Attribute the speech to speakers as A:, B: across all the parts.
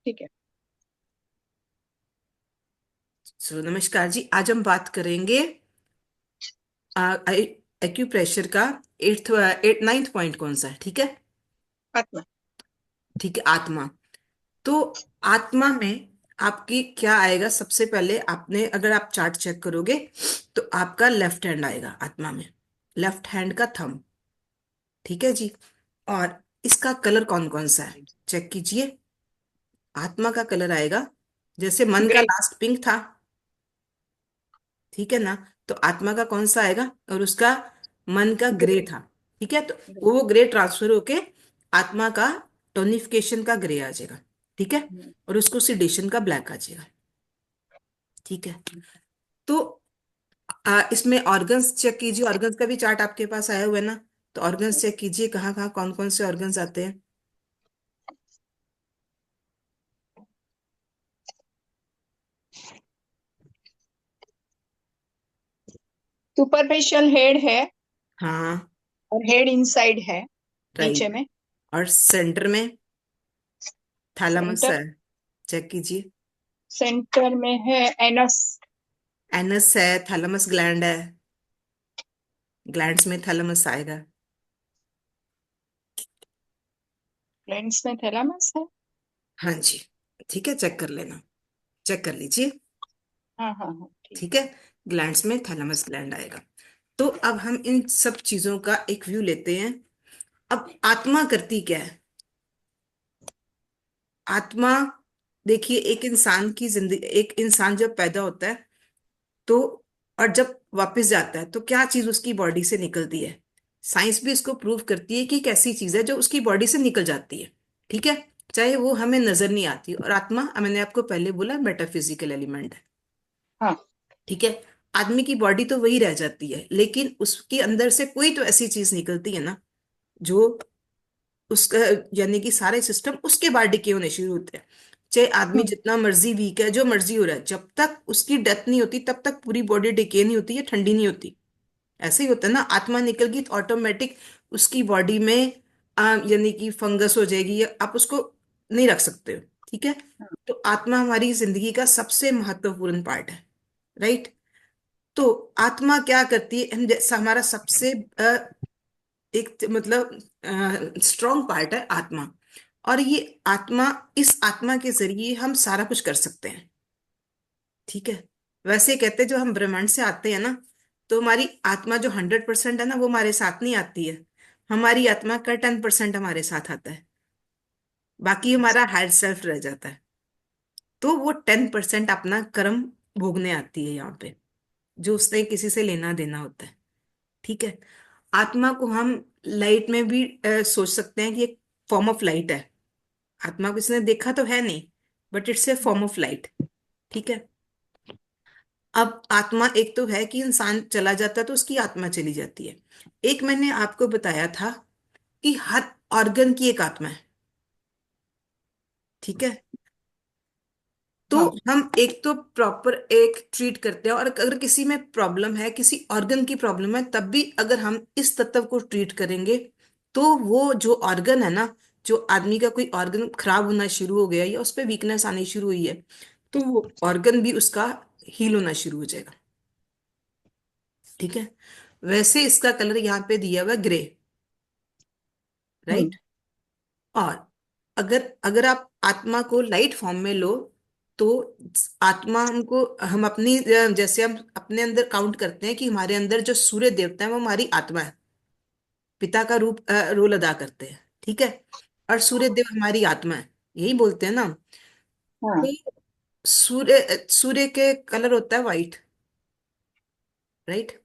A: ठीक है।
B: नमस्कार जी। आज हम बात करेंगे एक्यूप्रेशर का नाइन्थ पॉइंट कौन सा है? ठीक है।
A: आत्मा।
B: ठीक है, आत्मा। तो आत्मा में आपकी क्या आएगा? सबसे पहले आपने, अगर आप चार्ट चेक करोगे तो आपका लेफ्ट हैंड आएगा आत्मा में, लेफ्ट हैंड का थंब। ठीक है जी। और इसका कलर कौन कौन सा है चेक कीजिए। आत्मा का कलर आएगा, जैसे मन का
A: ग्रे।
B: लास्ट पिंक था, ठीक है ना? तो आत्मा का कौन सा आएगा? और उसका मन का ग्रे
A: ग्रे।
B: था। ठीक है, तो
A: ग्रे।
B: वो ग्रे ट्रांसफर होके आत्मा का टोनिफिकेशन का ग्रे आ जाएगा। ठीक है। और उसको सिडेशन का ब्लैक आ जाएगा। ठीक है। तो इसमें ऑर्गन्स चेक कीजिए। ऑर्गन्स का भी चार्ट आपके पास आया हुआ है ना? तो ऑर्गन्स चेक कीजिए, कहाँ कहाँ कौन कौन से ऑर्गन्स आते हैं।
A: सुपरफिशियल हेड है
B: हाँ।
A: और हेड इनसाइड है, नीचे
B: राइट।
A: में।
B: और सेंटर में थैलेमस
A: सेंटर।
B: है, चेक कीजिए।
A: सेंटर में है एनस।
B: एनस है, थैलेमस ग्लैंड है, ग्लैंड्स में थैलेमस आएगा।
A: लेंस में थैलामस है।
B: हाँ जी। ठीक है, चेक कर लेना, चेक कर लीजिए।
A: हाँ हाँ हाँ, ठीक।
B: ठीक है। ग्लैंड्स में थैलेमस ग्लैंड आएगा। तो अब हम इन सब चीजों का एक व्यू लेते हैं। अब आत्मा करती क्या है? आत्मा, देखिए, एक इंसान की जिंदगी, एक इंसान जब पैदा होता है तो, और जब वापस जाता है तो क्या चीज उसकी बॉडी से निकलती है? साइंस भी इसको प्रूव करती है कि एक ऐसी चीज है जो उसकी बॉडी से निकल जाती है। ठीक है। चाहे वो हमें नजर नहीं आती। और आत्मा, मैंने आपको पहले बोला, मेटाफिजिकल एलिमेंट है।
A: हाँ।
B: ठीक है। आदमी की बॉडी तो वही रह जाती है, लेकिन उसके अंदर से कोई तो ऐसी चीज निकलती है ना, जो उसका, यानी कि सारे सिस्टम उसके बाद डिके होने शुरू होते हैं। चाहे आदमी
A: हम्म।
B: जितना मर्जी वीक है, जो मर्जी हो रहा है, जब तक उसकी डेथ नहीं होती तब तक पूरी बॉडी डिके नहीं होती है, ठंडी नहीं होती। ऐसे ही होता है ना, आत्मा निकल गई तो ऑटोमेटिक उसकी बॉडी में यानी कि फंगस हो जाएगी, या आप उसको नहीं रख सकते हो। ठीक है। तो आत्मा हमारी जिंदगी का सबसे महत्वपूर्ण पार्ट है। राइट। तो आत्मा क्या करती है? हम जैसा, हमारा सबसे एक मतलब स्ट्रॉन्ग पार्ट है आत्मा। और ये आत्मा, इस आत्मा के जरिए हम सारा कुछ कर सकते हैं। ठीक है। वैसे कहते हैं, जो हम ब्रह्मांड से आते हैं ना, तो हमारी आत्मा जो 100% है ना, वो हमारे साथ नहीं आती है। हमारी आत्मा का 10% हमारे साथ आता है, बाकी हमारा हायर सेल्फ रह जाता है। तो वो 10% अपना कर्म भोगने आती है यहाँ पे, जो उसने किसी से लेना देना होता है। ठीक है। आत्मा को हम लाइट में भी सोच सकते हैं कि एक फॉर्म ऑफ लाइट है। आत्मा को इसने देखा तो है नहीं, but it's a form of light. ठीक है। अब आत्मा एक तो है कि इंसान चला जाता है तो उसकी आत्मा चली जाती है। एक मैंने आपको बताया था कि हर ऑर्गन की एक आत्मा है। ठीक है। तो
A: हाँ।
B: हम एक तो प्रॉपर एक ट्रीट करते हैं, और अगर किसी में प्रॉब्लम है, किसी ऑर्गन की प्रॉब्लम है, तब भी अगर हम इस तत्व को ट्रीट करेंगे, तो वो जो ऑर्गन है ना, जो आदमी का कोई ऑर्गन खराब होना शुरू हो गया या उस पर वीकनेस आनी शुरू हुई है, तो वो ऑर्गन भी उसका हील होना शुरू हो जाएगा। ठीक है। वैसे इसका कलर यहाँ पे दिया हुआ है ग्रे।
A: हम्म।
B: राइट। और अगर अगर आप आत्मा को लाइट फॉर्म में लो, तो आत्मा हमको, हम अपनी जैसे हम अपने अंदर काउंट करते हैं कि हमारे अंदर जो सूर्य देवता है वो हमारी आत्मा है, पिता का रूप रोल अदा करते हैं। ठीक है। और सूर्य देव हमारी आत्मा है, यही बोलते हैं ना।
A: हाँ।
B: तो सूर्य सूर्य के कलर होता है व्हाइट। राइट।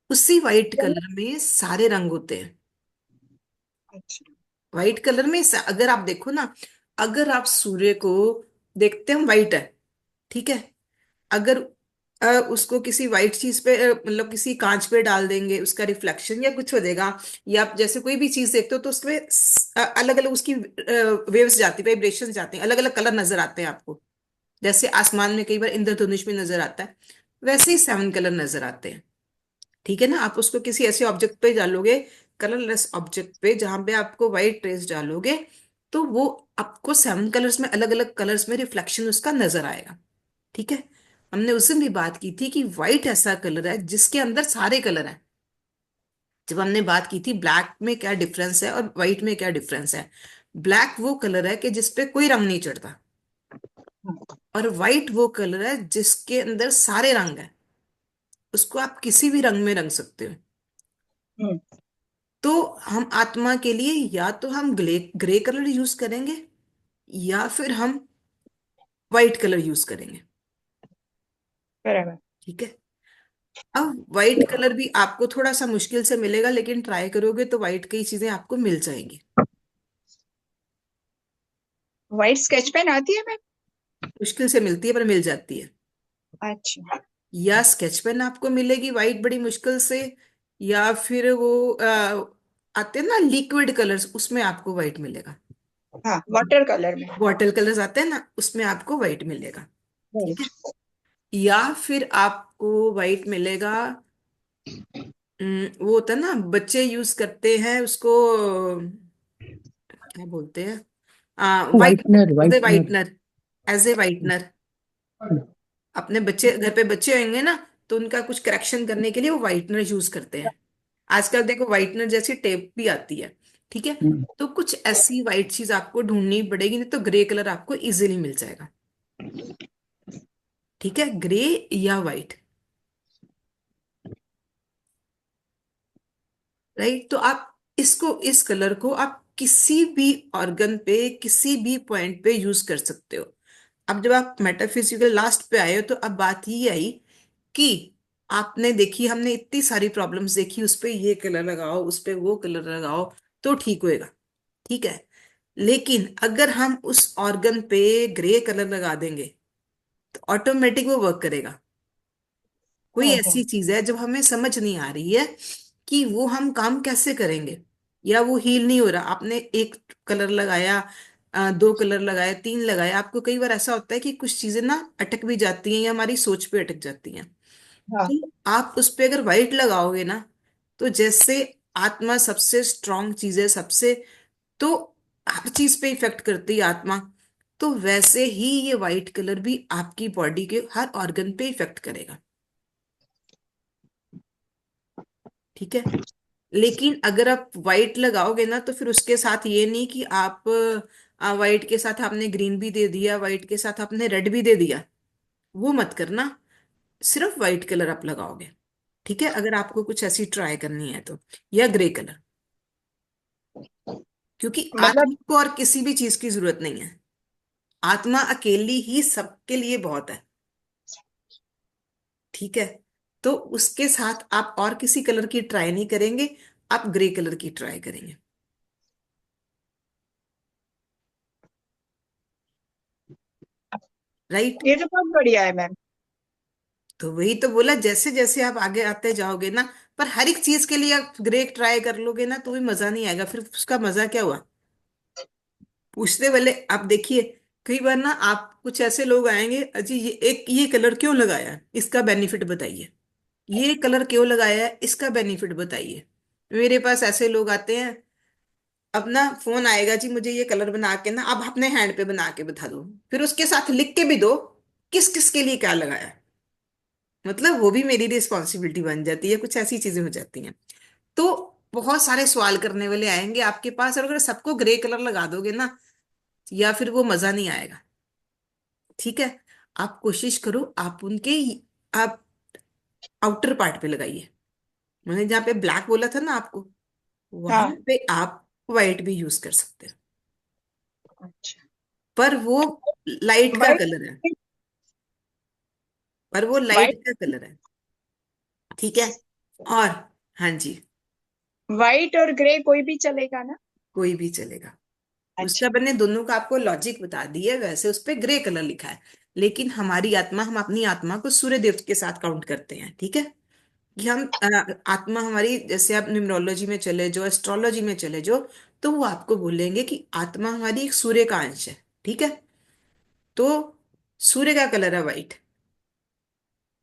B: उसी व्हाइट कलर में सारे रंग होते हैं।
A: अच्छा।
B: व्हाइट कलर में अगर आप देखो ना, अगर आप सूर्य को देखते हैं, व्हाइट है। ठीक है। अगर उसको किसी वाइट चीज पे, मतलब किसी कांच पे डाल देंगे, उसका रिफ्लेक्शन या कुछ हो जाएगा, या आप जैसे कोई भी चीज देखते हो तो उसमें अलग अलग उसकी वेव्स जाती, वाइब्रेशंस जाते हैं, अलग अलग कलर नजर आते हैं आपको। जैसे आसमान में कई बार इंद्रधनुष में नजर आता है, वैसे ही 7 कलर नजर आते हैं। ठीक है ना? आप उसको किसी ऐसे ऑब्जेक्ट पे डालोगे, कलरलेस ऑब्जेक्ट पे, जहां पे आपको व्हाइट ट्रेस डालोगे, तो वो आपको 7 कलर्स में, अलग अलग कलर्स में रिफ्लेक्शन उसका नजर आएगा। ठीक है। हमने उस दिन भी बात की थी कि व्हाइट ऐसा कलर है जिसके अंदर सारे कलर हैं। जब हमने बात की थी ब्लैक में क्या डिफरेंस है और व्हाइट में क्या डिफरेंस है, ब्लैक वो कलर है कि जिसपे कोई रंग नहीं चढ़ता,
A: हाँ।
B: और व्हाइट वो कलर है जिसके अंदर सारे रंग है, उसको आप किसी भी रंग में रंग सकते हो।
A: हम्म।
B: तो हम आत्मा के लिए या तो हम ग्रे ग्रे कलर यूज करेंगे, या फिर हम व्हाइट कलर यूज करेंगे।
A: बराबर।
B: ठीक है। अब व्हाइट कलर भी आपको थोड़ा सा मुश्किल से मिलेगा, लेकिन ट्राई करोगे तो व्हाइट की चीजें आपको मिल जाएंगी।
A: व्हाइट स्केच पेन आती है मैम?
B: मुश्किल से मिलती है पर मिल जाती है।
A: अच्छा।
B: या स्केच पेन आपको मिलेगी व्हाइट बड़ी मुश्किल से, या फिर वो आते हैं ना लिक्विड कलर्स, उसमें आपको व्हाइट मिलेगा।
A: हाँ, वाटर कलर में।
B: वाटर कलर्स आते हैं ना, उसमें आपको व्हाइट मिलेगा। ठीक है।
A: राइट।
B: या फिर आपको व्हाइट मिलेगा, वो होता है ना बच्चे यूज करते हैं उसको, क्या बोलते हैं, whitener,
C: whitener
B: as a
C: whitener.
B: Whitener, as a whitener. अपने बच्चे घर पे बच्चे होंगे ना, तो उनका कुछ करेक्शन करने के लिए वो व्हाइटनर यूज करते हैं। आजकल देखो व्हाइटनर जैसी टेप भी आती है। ठीक है। तो कुछ ऐसी व्हाइट चीज आपको ढूंढनी पड़ेगी, नहीं तो ग्रे कलर आपको इजीली मिल जाएगा। ठीक है, ग्रे या व्हाइट। राइट। तो आप इसको, इस कलर को आप किसी भी ऑर्गन पे, किसी भी पॉइंट पे यूज कर सकते हो। अब जब आप मेटाफिजिकल लास्ट पे आए हो, तो अब बात ये आई कि आपने देखी, हमने इतनी सारी प्रॉब्लम्स देखी, उस पे ये कलर लगाओ, उस पे वो कलर लगाओ, तो ठीक होएगा। ठीक है। लेकिन अगर हम उस ऑर्गन पे ग्रे कलर लगा देंगे, तो ऑटोमेटिक वो वर्क करेगा। कोई
A: हाँ
B: ऐसी
A: हाँ।
B: चीज है जब हमें समझ नहीं आ रही है कि वो हम काम कैसे करेंगे, या वो हील नहीं हो रहा, आपने एक कलर लगाया, दो कलर लगाए, तीन लगाए, आपको कई बार ऐसा होता है कि कुछ चीजें ना अटक भी जाती हैं या हमारी सोच पे अटक जाती हैं।
A: हाँ।
B: तो आप उस पे अगर व्हाइट लगाओगे ना, तो जैसे आत्मा सबसे स्ट्रांग चीज है, सबसे, तो हर चीज पे इफेक्ट करती है आत्मा, तो वैसे ही ये व्हाइट कलर भी आपकी बॉडी के हर ऑर्गन पे इफेक्ट करेगा। ठीक है। लेकिन अगर आप व्हाइट लगाओगे ना, तो फिर उसके साथ ये नहीं कि आप व्हाइट के साथ आपने ग्रीन भी दे दिया, व्हाइट के साथ आपने रेड भी दे दिया, वो मत करना। सिर्फ व्हाइट कलर आप लगाओगे। ठीक है, अगर आपको कुछ ऐसी ट्राई करनी है तो, या ग्रे कलर। क्योंकि
A: मतलब
B: आत्मा को और किसी भी चीज की जरूरत नहीं है। आत्मा अकेली ही सबके लिए बहुत है। ठीक है। तो उसके साथ आप और किसी कलर की ट्राई नहीं करेंगे, आप ग्रे कलर की ट्राई करेंगे। राइट।
A: ये तो बहुत बढ़िया है मैम।
B: तो वही तो बोला, जैसे जैसे आप आगे आते जाओगे ना, पर हर एक चीज के लिए आप ग्रे ट्राई कर लोगे ना, तो भी मजा नहीं आएगा, फिर उसका मजा क्या हुआ। पूछते वाले आप देखिए, कई बार ना आप कुछ ऐसे लोग आएंगे, अजी ये कलर क्यों लगाया है, इसका बेनिफिट बताइए। ये कलर क्यों लगाया है, इसका बेनिफिट बताइए। मेरे पास ऐसे लोग आते हैं, अब ना फोन आएगा, जी मुझे ये कलर बना के ना, आप अपने हैंड पे बना के बता दो, फिर उसके साथ लिख के भी दो किस किस के लिए क्या लगाया है। मतलब वो भी मेरी रिस्पॉन्सिबिलिटी बन जाती है, कुछ ऐसी चीजें हो जाती हैं। तो बहुत सारे सवाल करने वाले आएंगे आपके पास, और अगर सबको ग्रे कलर लगा दोगे ना, या फिर वो मजा नहीं आएगा। ठीक है। आप कोशिश करो, आप उनके, आप आउटर पार्ट पे लगाइए। मैंने जहाँ पे ब्लैक बोला था ना आपको, वहां
A: हाँ।
B: पे आप व्हाइट भी यूज कर सकते हो,
A: अच्छा।
B: पर वो लाइट का
A: वाइट।
B: कलर है, पर वो लाइट
A: वाइट।
B: का कलर है। ठीक है। और, हाँ जी,
A: वाइट और ग्रे कोई भी चलेगा ना?
B: कोई भी चलेगा। उसका
A: अच्छा।
B: मैंने दोनों का आपको लॉजिक बता दी है, वैसे उस पे ग्रे कलर लिखा है। लेकिन हमारी आत्मा, हम अपनी आत्मा को सूर्य देव के साथ काउंट करते हैं। ठीक है। कि हम आत्मा हमारी, जैसे आप न्यूमरोलॉजी में चले जाओ, एस्ट्रोलॉजी में चले जाओ, तो वो आपको बोलेंगे कि आत्मा हमारी एक सूर्य का अंश है। ठीक है। तो सूर्य का कलर है व्हाइट।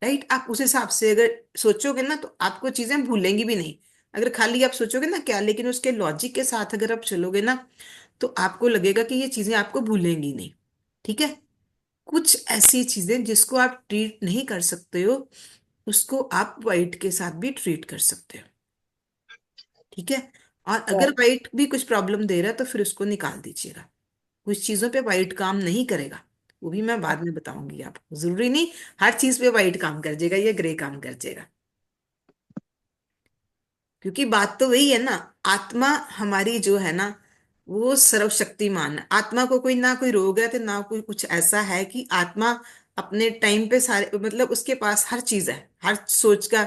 B: राइट। आप उस हिसाब से अगर सोचोगे ना, तो आपको चीजें भूलेंगी भी नहीं। अगर खाली आप सोचोगे ना क्या, लेकिन उसके लॉजिक के साथ अगर आप चलोगे ना, तो आपको लगेगा कि ये चीजें आपको भूलेंगी नहीं। ठीक है। कुछ ऐसी चीजें जिसको आप ट्रीट नहीं कर सकते हो, उसको आप वाइट के साथ भी ट्रीट कर सकते हो। ठीक है। और अगर
A: right.
B: वाइट भी कुछ प्रॉब्लम दे रहा है तो फिर उसको निकाल दीजिएगा। कुछ चीजों पे वाइट काम नहीं करेगा, वो भी मैं बाद में बताऊंगी आपको। जरूरी नहीं हर चीज पे वाइट काम कर जाएगा या ग्रे काम कर जाएगा, क्योंकि बात तो वही है ना। आत्मा हमारी जो है ना, वो सर्वशक्तिमान है। आत्मा को कोई ना कोई रोग है, तो ना कोई कुछ ऐसा है कि आत्मा अपने टाइम पे सारे, मतलब उसके पास हर चीज है, हर सोच का।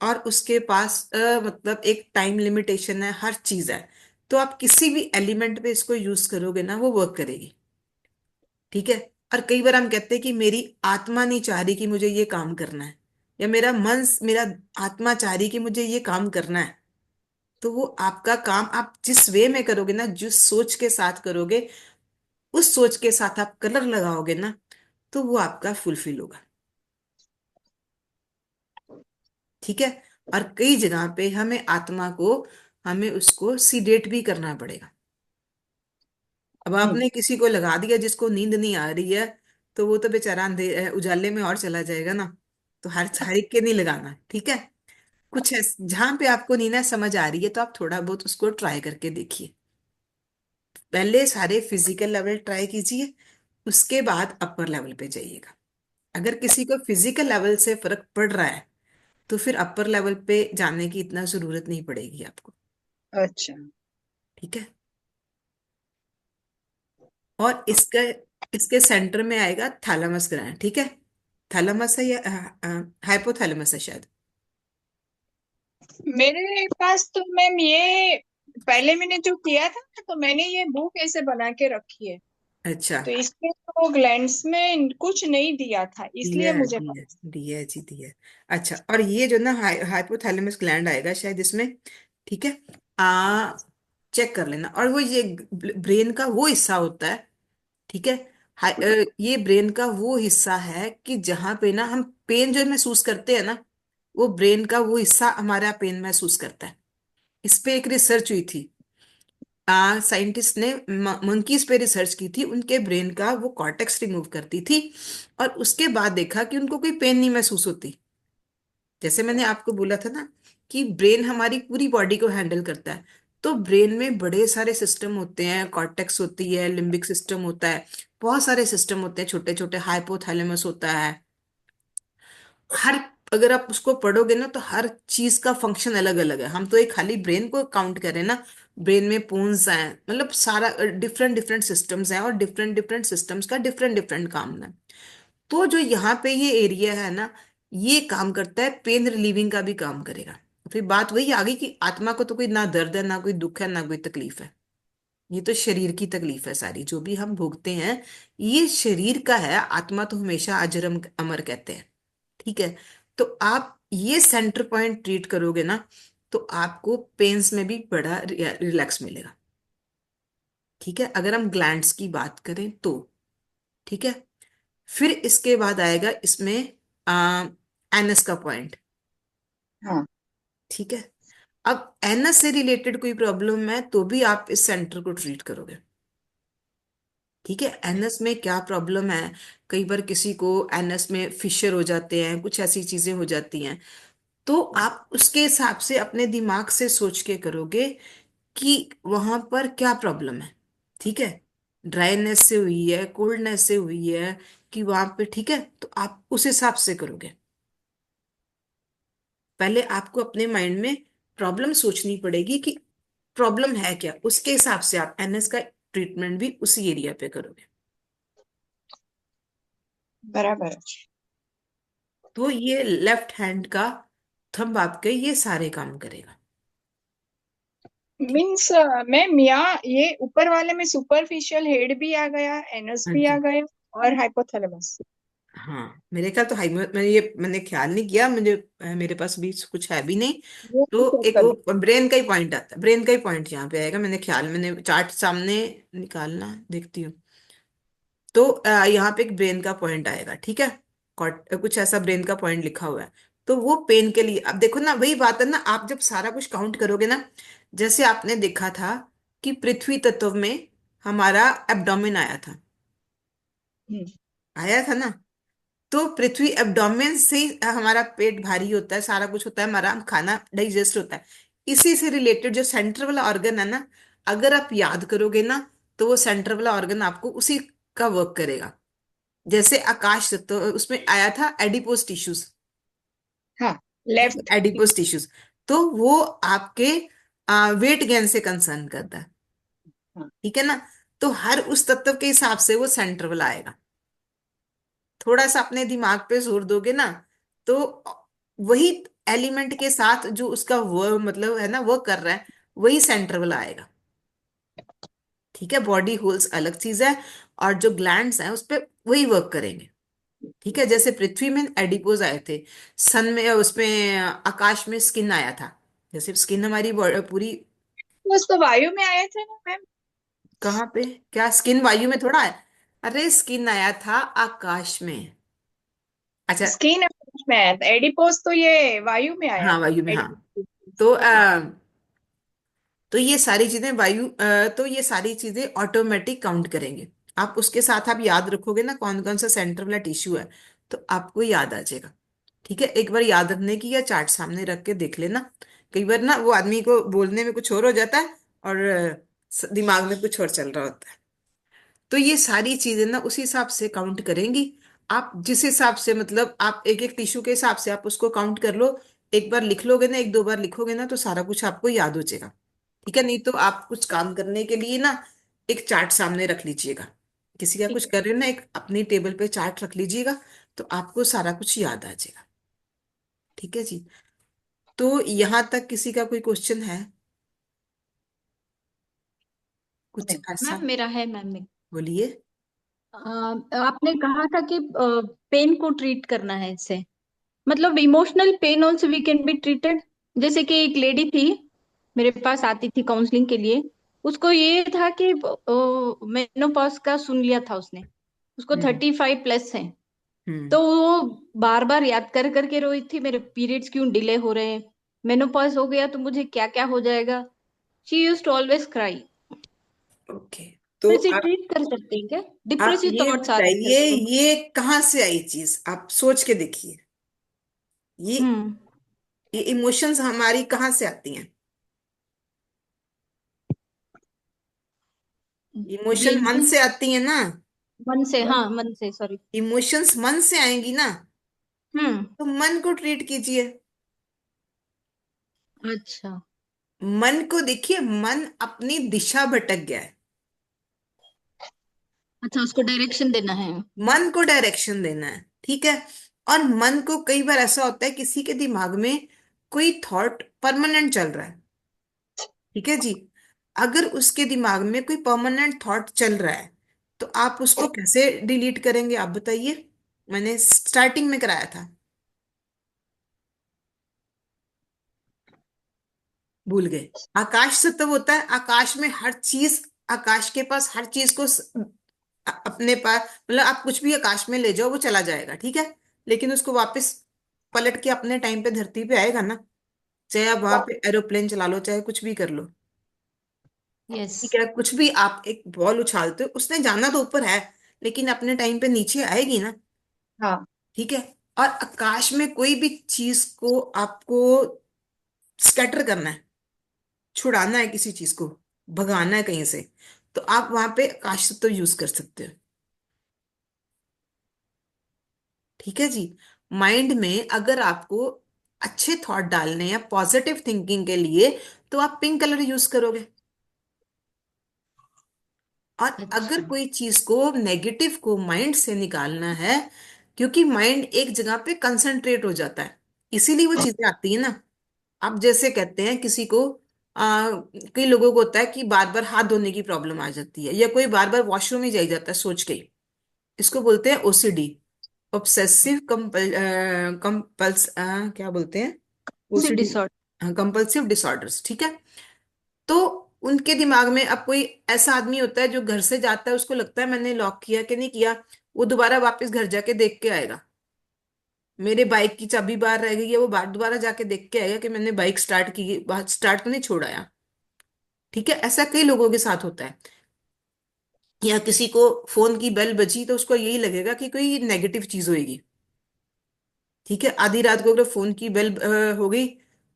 B: और उसके पास मतलब एक टाइम लिमिटेशन है, हर चीज है। तो आप किसी भी एलिमेंट पे इसको यूज करोगे ना, वो वर्क करेगी। ठीक है। और कई बार हम कहते हैं कि मेरी आत्मा नहीं चाह रही कि मुझे ये काम करना है, या मेरा आत्मा चाह रही कि मुझे ये काम करना है। तो वो आपका काम आप जिस वे में करोगे ना, जिस सोच के साथ करोगे, उस सोच के साथ आप कलर लगाओगे ना, तो वो आपका फुलफिल होगा। ठीक है। और कई जगह पे हमें उसको सीडेट भी करना पड़ेगा। अब
A: हम्म।
B: आपने किसी को लगा दिया जिसको नींद नहीं आ रही है, तो वो तो बेचारा उजाले में और चला जाएगा ना। तो हर एक के नहीं लगाना। ठीक है। जहां पे आपको नींद समझ आ रही है, तो आप थोड़ा बहुत उसको ट्राई करके देखिए। पहले सारे फिजिकल लेवल ट्राई कीजिए, उसके बाद अपर लेवल पे जाइएगा। अगर किसी को फिजिकल लेवल से फर्क पड़ रहा है, तो फिर अपर लेवल पे जाने की इतना जरूरत नहीं पड़ेगी आपको।
A: अच्छा।
B: ठीक है। और इसके सेंटर में आएगा थैलेमस ग्लैंड। ठीक है। थैलेमस है या हाइपोथैलेमस है शायद।
A: मेरे पास तो मैम ये पहले मैंने जो किया था ना, तो मैंने ये बुक ऐसे बना के रखी है।
B: अच्छा।
A: तो इसमें तो ग्लैंड्स में कुछ नहीं दिया था, इसलिए
B: दिया
A: मुझे
B: दिया
A: पता।
B: दिया जी दिया। अच्छा, और ये जो ना हाइपोथैलेमस ग्लैंड आएगा शायद इसमें। ठीक है। आ चेक कर लेना। और वो ये ब्रेन का वो हिस्सा होता है। ठीक है। ये ब्रेन का वो हिस्सा है कि जहां पे ना हम पेन जो महसूस करते हैं ना, वो ब्रेन का वो हिस्सा हमारा पेन महसूस करता है। इस पे एक रिसर्च हुई थी। साइंटिस्ट ने मंकीज पे रिसर्च की थी, उनके ब्रेन का वो कॉर्टेक्स रिमूव करती थी, और उसके बाद देखा कि उनको कोई पेन नहीं महसूस होती। जैसे मैंने आपको बोला था ना कि ब्रेन हमारी पूरी बॉडी को हैंडल करता है। तो ब्रेन में बड़े सारे सिस्टम होते हैं, कॉर्टेक्स होती है, लिम्बिक सिस्टम होता है, बहुत सारे सिस्टम होते हैं, छोटे छोटे हाइपोथैलेमस होता है। हर अगर आप उसको पढ़ोगे ना, तो हर चीज का फंक्शन अलग अलग है। हम तो एक खाली ब्रेन को काउंट करें ना, ब्रेन में पोन्स हैं, मतलब सारा डिफरेंट डिफरेंट सिस्टम्स हैं, और डिफरेंट डिफरेंट सिस्टम्स का डिफरेंट डिफरेंट काम है। तो जो यहाँ पे ये एरिया है ना, ये काम करता है, पेन रिलीविंग का भी काम करेगा। फिर बात वही आ गई कि आत्मा को तो कोई ना दर्द है, ना कोई दुख है, ना कोई तकलीफ है। ये तो शरीर की तकलीफ है सारी, जो भी हम भोगते हैं ये शरीर का है। आत्मा तो हमेशा अजर अमर कहते हैं। ठीक है। तो आप ये सेंटर पॉइंट ट्रीट करोगे ना, तो आपको पेन्स में भी बड़ा रिलैक्स मिलेगा। ठीक है, अगर हम ग्लैंड्स की बात करें तो। ठीक है। फिर इसके बाद आएगा इसमें आ, एनस का पॉइंट।
A: हाँ।
B: ठीक है। अब एनस से रिलेटेड कोई प्रॉब्लम है तो भी आप इस सेंटर को ट्रीट करोगे। ठीक है। एनएस में क्या प्रॉब्लम है, कई बार किसी को एनएस में फिशर हो जाते हैं, कुछ ऐसी चीजें हो जाती हैं। तो आप उसके हिसाब से अपने दिमाग से सोच के करोगे कि वहां पर क्या प्रॉब्लम है। ठीक है। ड्राइनेस से हुई है, कोल्डनेस से हुई है, कि वहां पे, ठीक है, तो आप उस हिसाब से करोगे। पहले आपको अपने माइंड में प्रॉब्लम सोचनी पड़ेगी कि प्रॉब्लम है क्या, उसके हिसाब से आप एनएस का ट्रीटमेंट भी उसी एरिया पे करोगे।
A: बराबर।
B: तो ये लेफ्ट हैंड का थंब आपके ये सारे काम करेगा। ठीक।
A: मीन्स मैम यहाँ ये ऊपर वाले में सुपरफिशियल हेड भी आ गया, एनस
B: हाँ
A: भी आ
B: जी।
A: गया, और हाइपोथैलेमस।
B: हाँ, मेरे ख्याल तो हाई मैंने ख्याल नहीं किया, मेरे पास भी कुछ है भी नहीं।
A: ये भी
B: तो
A: चेक
B: एक
A: कर
B: वो
A: लो।
B: ब्रेन का ही पॉइंट आता है, ब्रेन का ही पॉइंट यहाँ पे आएगा। मैंने चार्ट सामने निकालना देखती हूँ। तो यहाँ पे एक ब्रेन का पॉइंट आएगा। ठीक है। कुछ ऐसा ब्रेन का पॉइंट लिखा हुआ है। तो वो पेन के लिए, अब देखो ना, वही बात है ना, आप जब सारा कुछ काउंट करोगे ना, जैसे आपने देखा था कि पृथ्वी तत्व में हमारा एब्डोमेन आया था।
A: हम्म।
B: आया था ना। तो पृथ्वी एब्डोमेन से ही हमारा पेट भारी होता है, सारा कुछ होता है, हमारा खाना डाइजेस्ट होता है। इसी से रिलेटेड जो सेंटर वाला ऑर्गन है ना, अगर आप याद करोगे ना, तो वो सेंटर वाला ऑर्गन आपको उसी का वर्क करेगा। जैसे आकाश, तो उसमें आया था एडिपोज टिश्यूज।
A: हाँ,
B: ठीक है,
A: लेफ्ट।
B: Adipose tissues. तो वो आपके वेट गेन से कंसर्न करता है।
A: हाँ।
B: ठीक है ना। तो हर उस तत्व के हिसाब से वो सेंटर वाला आएगा। थोड़ा सा अपने दिमाग पे जोर दोगे ना, तो वही एलिमेंट के साथ जो उसका वो मतलब है ना, वो कर रहा है, वही सेंटर वाला आएगा। ठीक है, बॉडी होल्स अलग चीज है, और जो ग्लैंड्स हैं उस पे वही वर्क करेंगे। ठीक है, जैसे पृथ्वी में एडिपोज आए थे, सन में उसमें आकाश में स्किन आया था। जैसे स्किन हमारी पूरी।
A: बस तो वायु में आए थे ना मैम।
B: कहाँ पे? क्या स्किन वायु में थोड़ा है? अरे स्किन आया था आकाश में। अच्छा।
A: स्किन में आया था, एडिपोज तो ये वायु में आया
B: हाँ
A: था,
B: वायु में, हाँ।
A: एडिपोज।
B: तो
A: हाँ।
B: तो ये सारी चीजें वायु तो ये सारी चीजें ऑटोमेटिक काउंट करेंगे। आप उसके साथ आप याद रखोगे ना कौन कौन सा सेंटर वाला टिश्यू है, तो आपको याद आ जाएगा। ठीक है, एक बार याद रखने की, या चार्ट सामने रख के देख लेना। कई बार ना वो आदमी को बोलने में कुछ और हो जाता है, और दिमाग में कुछ और चल रहा होता है। तो ये सारी चीजें ना उसी हिसाब से काउंट करेंगी। आप जिस हिसाब से, मतलब आप एक एक टिश्यू के हिसाब से आप उसको काउंट कर लो। एक बार लिख लोगे ना, एक दो बार लिखोगे ना, तो सारा कुछ आपको याद हो जाएगा। ठीक है, नहीं तो आप कुछ काम करने के लिए ना एक चार्ट सामने रख लीजिएगा। किसी का कुछ
A: ठीक है।
B: कर रहे हो ना, एक अपनी टेबल पे चार्ट रख लीजिएगा, तो आपको सारा कुछ याद आ जाएगा। ठीक है जी। तो यहां तक किसी का कोई क्वेश्चन है? कुछ
A: नहीं।
B: ऐसा?
C: मैम मेरा है मैम।
B: बोलिए।
C: आपने कहा था कि पेन को ट्रीट करना है इससे, मतलब emotional pain also we can be treated. जैसे कि एक लेडी थी, मेरे पास आती थी काउंसलिंग के लिए। उसको ये था कि मेनोपॉज का सुन लिया था उसने, उसको
B: हम्म
C: 35 प्लस है।
B: हम्म।
C: तो वो बार बार याद कर करके रोई थी, मेरे पीरियड्स क्यों डिले हो रहे हैं, मेनोपॉज हो गया तो मुझे क्या क्या हो जाएगा। She use to always cry.
B: Okay.
C: तो
B: तो
C: इसे ट्रीट कर सकते हैं क्या?
B: आप
C: डिप्रेसिव
B: ये
C: थॉट्स आ रहे थे
B: बताइए,
C: उसको।
B: ये कहाँ से आई चीज, आप सोच के देखिए। ये
C: हम्म।
B: ये इमोशंस हमारी कहाँ से आती हैं? इमोशन मन
C: ये
B: से आती है ना।
C: मन से, हाँ मन से, सॉरी।
B: इमोशंस मन से आएंगी ना,
C: हम्म।
B: तो मन को ट्रीट कीजिए।
C: अच्छा।
B: मन को देखिए, मन अपनी दिशा भटक गया है।
C: अच्छा, उसको डायरेक्शन देना है।
B: मन को डायरेक्शन देना है। ठीक है। और मन को कई बार ऐसा होता है, किसी के दिमाग में कोई थॉट परमानेंट चल रहा है। ठीक है जी। अगर उसके दिमाग में कोई परमानेंट थॉट चल रहा है, तो आप उसको कैसे डिलीट करेंगे, आप बताइए। मैंने स्टार्टिंग में कराया था। भूल गए? आकाश सत्व होता है, आकाश में हर चीज, आकाश के पास हर चीज को अपने पास, मतलब आप कुछ भी आकाश में ले जाओ वो चला जाएगा। ठीक है। लेकिन उसको वापस पलट के अपने टाइम पे धरती पे आएगा ना। चाहे आप वहां पे एरोप्लेन चला लो, चाहे कुछ भी कर लो।
C: यस।
B: ठीक है, कुछ भी आप एक बॉल उछालते हो, उसने जाना तो ऊपर है, लेकिन अपने टाइम पे नीचे आएगी ना।
A: हाँ।
B: ठीक है। और आकाश में कोई भी चीज को आपको स्कैटर करना है, छुड़ाना है किसी चीज को, भगाना है कहीं से, तो आप वहां पे आकाश तत्व यूज कर सकते हो। ठीक है जी। माइंड में अगर आपको अच्छे थॉट डालने या पॉजिटिव थिंकिंग के लिए, तो आप पिंक कलर यूज करोगे। और अगर
C: अच्छा।
B: कोई चीज को, नेगेटिव को माइंड से निकालना है, क्योंकि माइंड एक जगह पे कंसंट्रेट हो जाता है, इसीलिए वो चीजें आती है ना। आप जैसे कहते हैं किसी को, कई लोगों को होता है कि बार बार हाथ धोने की प्रॉब्लम आ जाती है, या कोई बार बार वॉशरूम ही जाई जाता है सोच के ही। इसको बोलते हैं ओसीडी, ऑब्सेसिव कंपल्स, क्या बोलते हैं? OCD,
C: disorder.
B: Compulsive disorders. ठीक है। तो उनके दिमाग में, अब कोई ऐसा आदमी होता है जो घर से जाता है, उसको लगता है मैंने लॉक किया कि नहीं किया, वो दोबारा वापस घर जाके देख के आएगा। मेरे बाइक की चाबी बाहर रह गई है, वो बाहर दोबारा जाके देख के आएगा कि मैंने बाइक स्टार्ट की, स्टार्ट तो नहीं छोड़ाया। ठीक है, ऐसा कई लोगों के साथ होता है। या किसी को फोन की बेल बजी तो उसको यही लगेगा कि कोई नेगेटिव चीज होगी। ठीक है, आधी रात को अगर फोन की बेल हो गई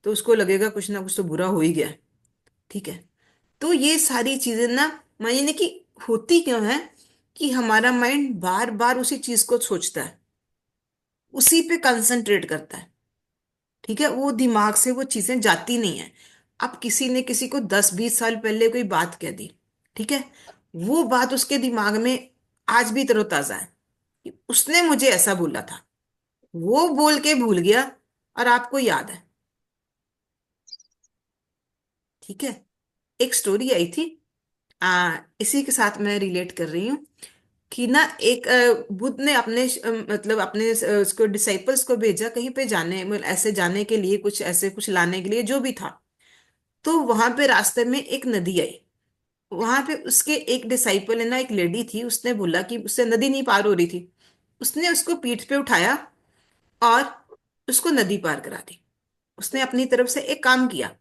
B: तो उसको लगेगा कुछ ना कुछ तो बुरा हो ही गया। ठीक है, तो ये सारी चीजें ना, मानिए कि होती क्यों है कि हमारा माइंड बार बार उसी चीज को सोचता है, उसी पे कंसंट्रेट करता है। ठीक है, वो दिमाग से वो चीजें जाती नहीं है। अब किसी ने किसी को 10-20 साल पहले कोई बात कह दी, ठीक है, वो बात उसके दिमाग में आज भी तरोताजा है कि उसने मुझे ऐसा बोला था, वो बोल के भूल गया और आपको याद है। ठीक है, एक स्टोरी आई थी, इसी के साथ मैं रिलेट कर रही हूँ कि ना एक बुद्ध ने अपने मतलब अपने उसको डिसाइपल्स को भेजा कहीं पे जाने, मतलब ऐसे जाने के लिए, कुछ ऐसे कुछ लाने के लिए जो भी था। तो वहां पे रास्ते में एक नदी आई। वहां पे उसके एक डिसाइपल है ना, एक लेडी थी, उसने बोला कि उससे नदी नहीं पार हो रही थी। उसने उसको पीठ पे उठाया और उसको नदी पार करा दी। उसने अपनी तरफ से एक काम किया।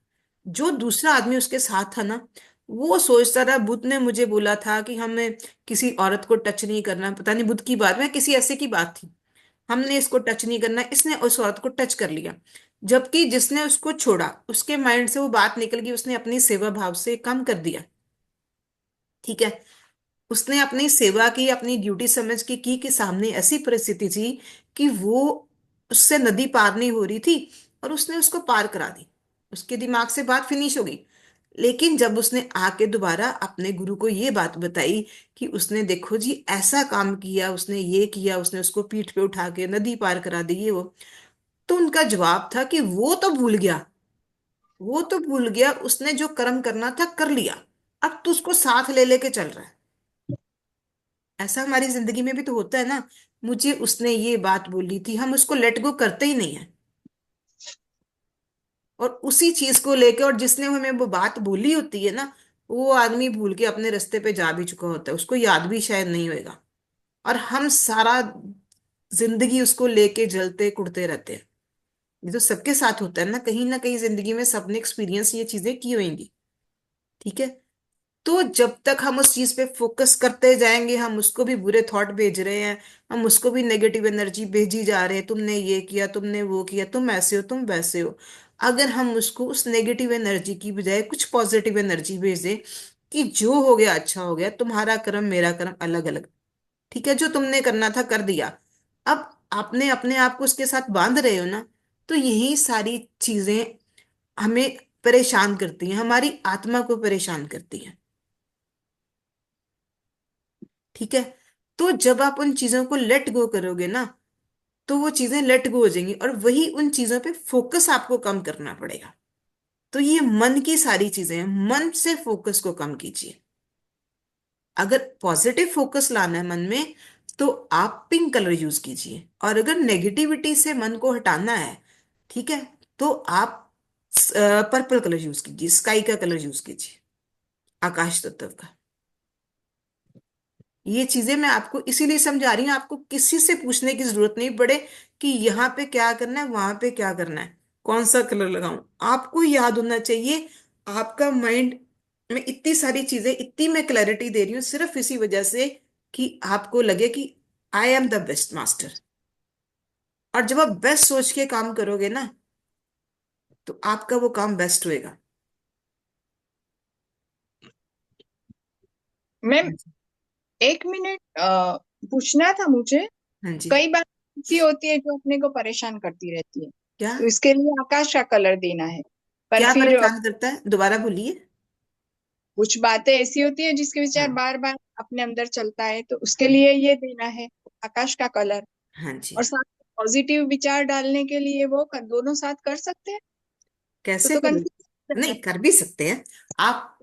B: जो दूसरा आदमी उसके साथ था ना, वो सोचता था बुद्ध ने मुझे बोला था कि हमें किसी औरत को टच नहीं करना, पता नहीं बुद्ध की बात में किसी ऐसे की बात थी, हमने इसको टच नहीं करना, इसने उस औरत को टच कर लिया। जबकि जिसने उसको छोड़ा उसके माइंड से वो बात निकल गई, उसने अपनी सेवा भाव से काम कर दिया। ठीक है, उसने अपनी सेवा की, अपनी ड्यूटी समझ के की कि सामने ऐसी परिस्थिति थी कि वो उससे नदी पार नहीं हो रही थी और उसने उसको पार करा दी। उसके दिमाग से बात फिनिश हो गई। लेकिन जब उसने आके दोबारा अपने गुरु को ये बात बताई कि उसने देखो जी ऐसा काम किया, उसने ये किया, उसने उसको पीठ पे उठा के नदी पार करा दी, ये वो, तो उनका जवाब था कि वो तो भूल गया, वो तो भूल गया, उसने जो कर्म करना था कर लिया, अब तू उसको साथ ले लेके चल रहा है। ऐसा हमारी जिंदगी में भी तो होता है ना, मुझे उसने ये बात बोली थी, हम उसको लेट गो करते ही नहीं है, और उसी चीज को लेके, और जिसने हमें वो बात बोली होती है ना, वो आदमी भूल के अपने रास्ते पे जा भी चुका होता है, उसको याद भी शायद नहीं होएगा। और हम सारा जिंदगी उसको लेके जलते कुड़ते रहते हैं। ये तो सबके साथ होता है ना कहीं जिंदगी में सबने एक्सपीरियंस ये चीजें की होंगी। ठीक है, तो जब तक हम उस चीज पे फोकस करते जाएंगे, हम उसको भी बुरे थॉट भेज रहे हैं, हम उसको भी नेगेटिव एनर्जी भेजी जा रहे हैं, तुमने ये किया, तुमने वो किया, तुम ऐसे हो, तुम वैसे हो। अगर हम उसको उस नेगेटिव एनर्जी की बजाय कुछ पॉजिटिव एनर्जी भेज दें कि जो हो गया अच्छा हो गया, तुम्हारा कर्म मेरा कर्म अलग अलग, ठीक है, जो तुमने करना था कर दिया, अब आपने अपने आप को उसके साथ बांध रहे हो ना, तो यही सारी चीजें हमें परेशान करती हैं, हमारी आत्मा को परेशान करती हैं। ठीक है, तो जब आप उन चीजों को लेट गो करोगे ना, तो वो चीजें लेट गो हो जाएंगी, और वही उन चीजों पे फोकस आपको कम करना पड़ेगा। तो ये मन की सारी चीजें हैं, मन से फोकस को कम कीजिए। अगर पॉजिटिव फोकस लाना है मन में, तो आप पिंक कलर यूज कीजिए, और अगर नेगेटिविटी से मन को हटाना है, ठीक है, तो आप पर्पल कलर यूज कीजिए, स्काई का कलर यूज कीजिए, आकाश तत्व का। ये चीजें मैं आपको इसीलिए समझा रही हूँ, आपको किसी से पूछने की जरूरत नहीं पड़े कि यहाँ पे क्या करना है, वहां पे क्या करना है, कौन सा कलर लगाऊं। आपको याद होना चाहिए। आपका माइंड में इतनी सारी चीजें, इतनी मैं क्लैरिटी दे रही हूँ सिर्फ इसी वजह से कि आपको लगे कि I am the best master. और जब आप बेस्ट सोच के काम करोगे ना, तो आपका वो काम बेस्ट होएगा।
A: मैम, 1 मिनट पूछना था मुझे।
B: हाँ जी।
A: कई बार ऐसी होती है जो अपने को परेशान करती रहती है,
B: क्या?
A: तो इसके लिए आकाश का कलर देना है। पर
B: क्या
A: फिर
B: परेशान करता है, दोबारा बोलिए।
A: कुछ बातें ऐसी होती है जिसके विचार
B: हाँ।
A: बार बार अपने अंदर चलता है, तो उसके लिए ये देना है आकाश का कलर।
B: हाँ जी।
A: और साथ पॉजिटिव विचार डालने के लिए वो दोनों साथ कर सकते हैं।
B: कैसे
A: तो
B: करोगे?
A: कंफ्यूज
B: नहीं, कर भी सकते हैं आप,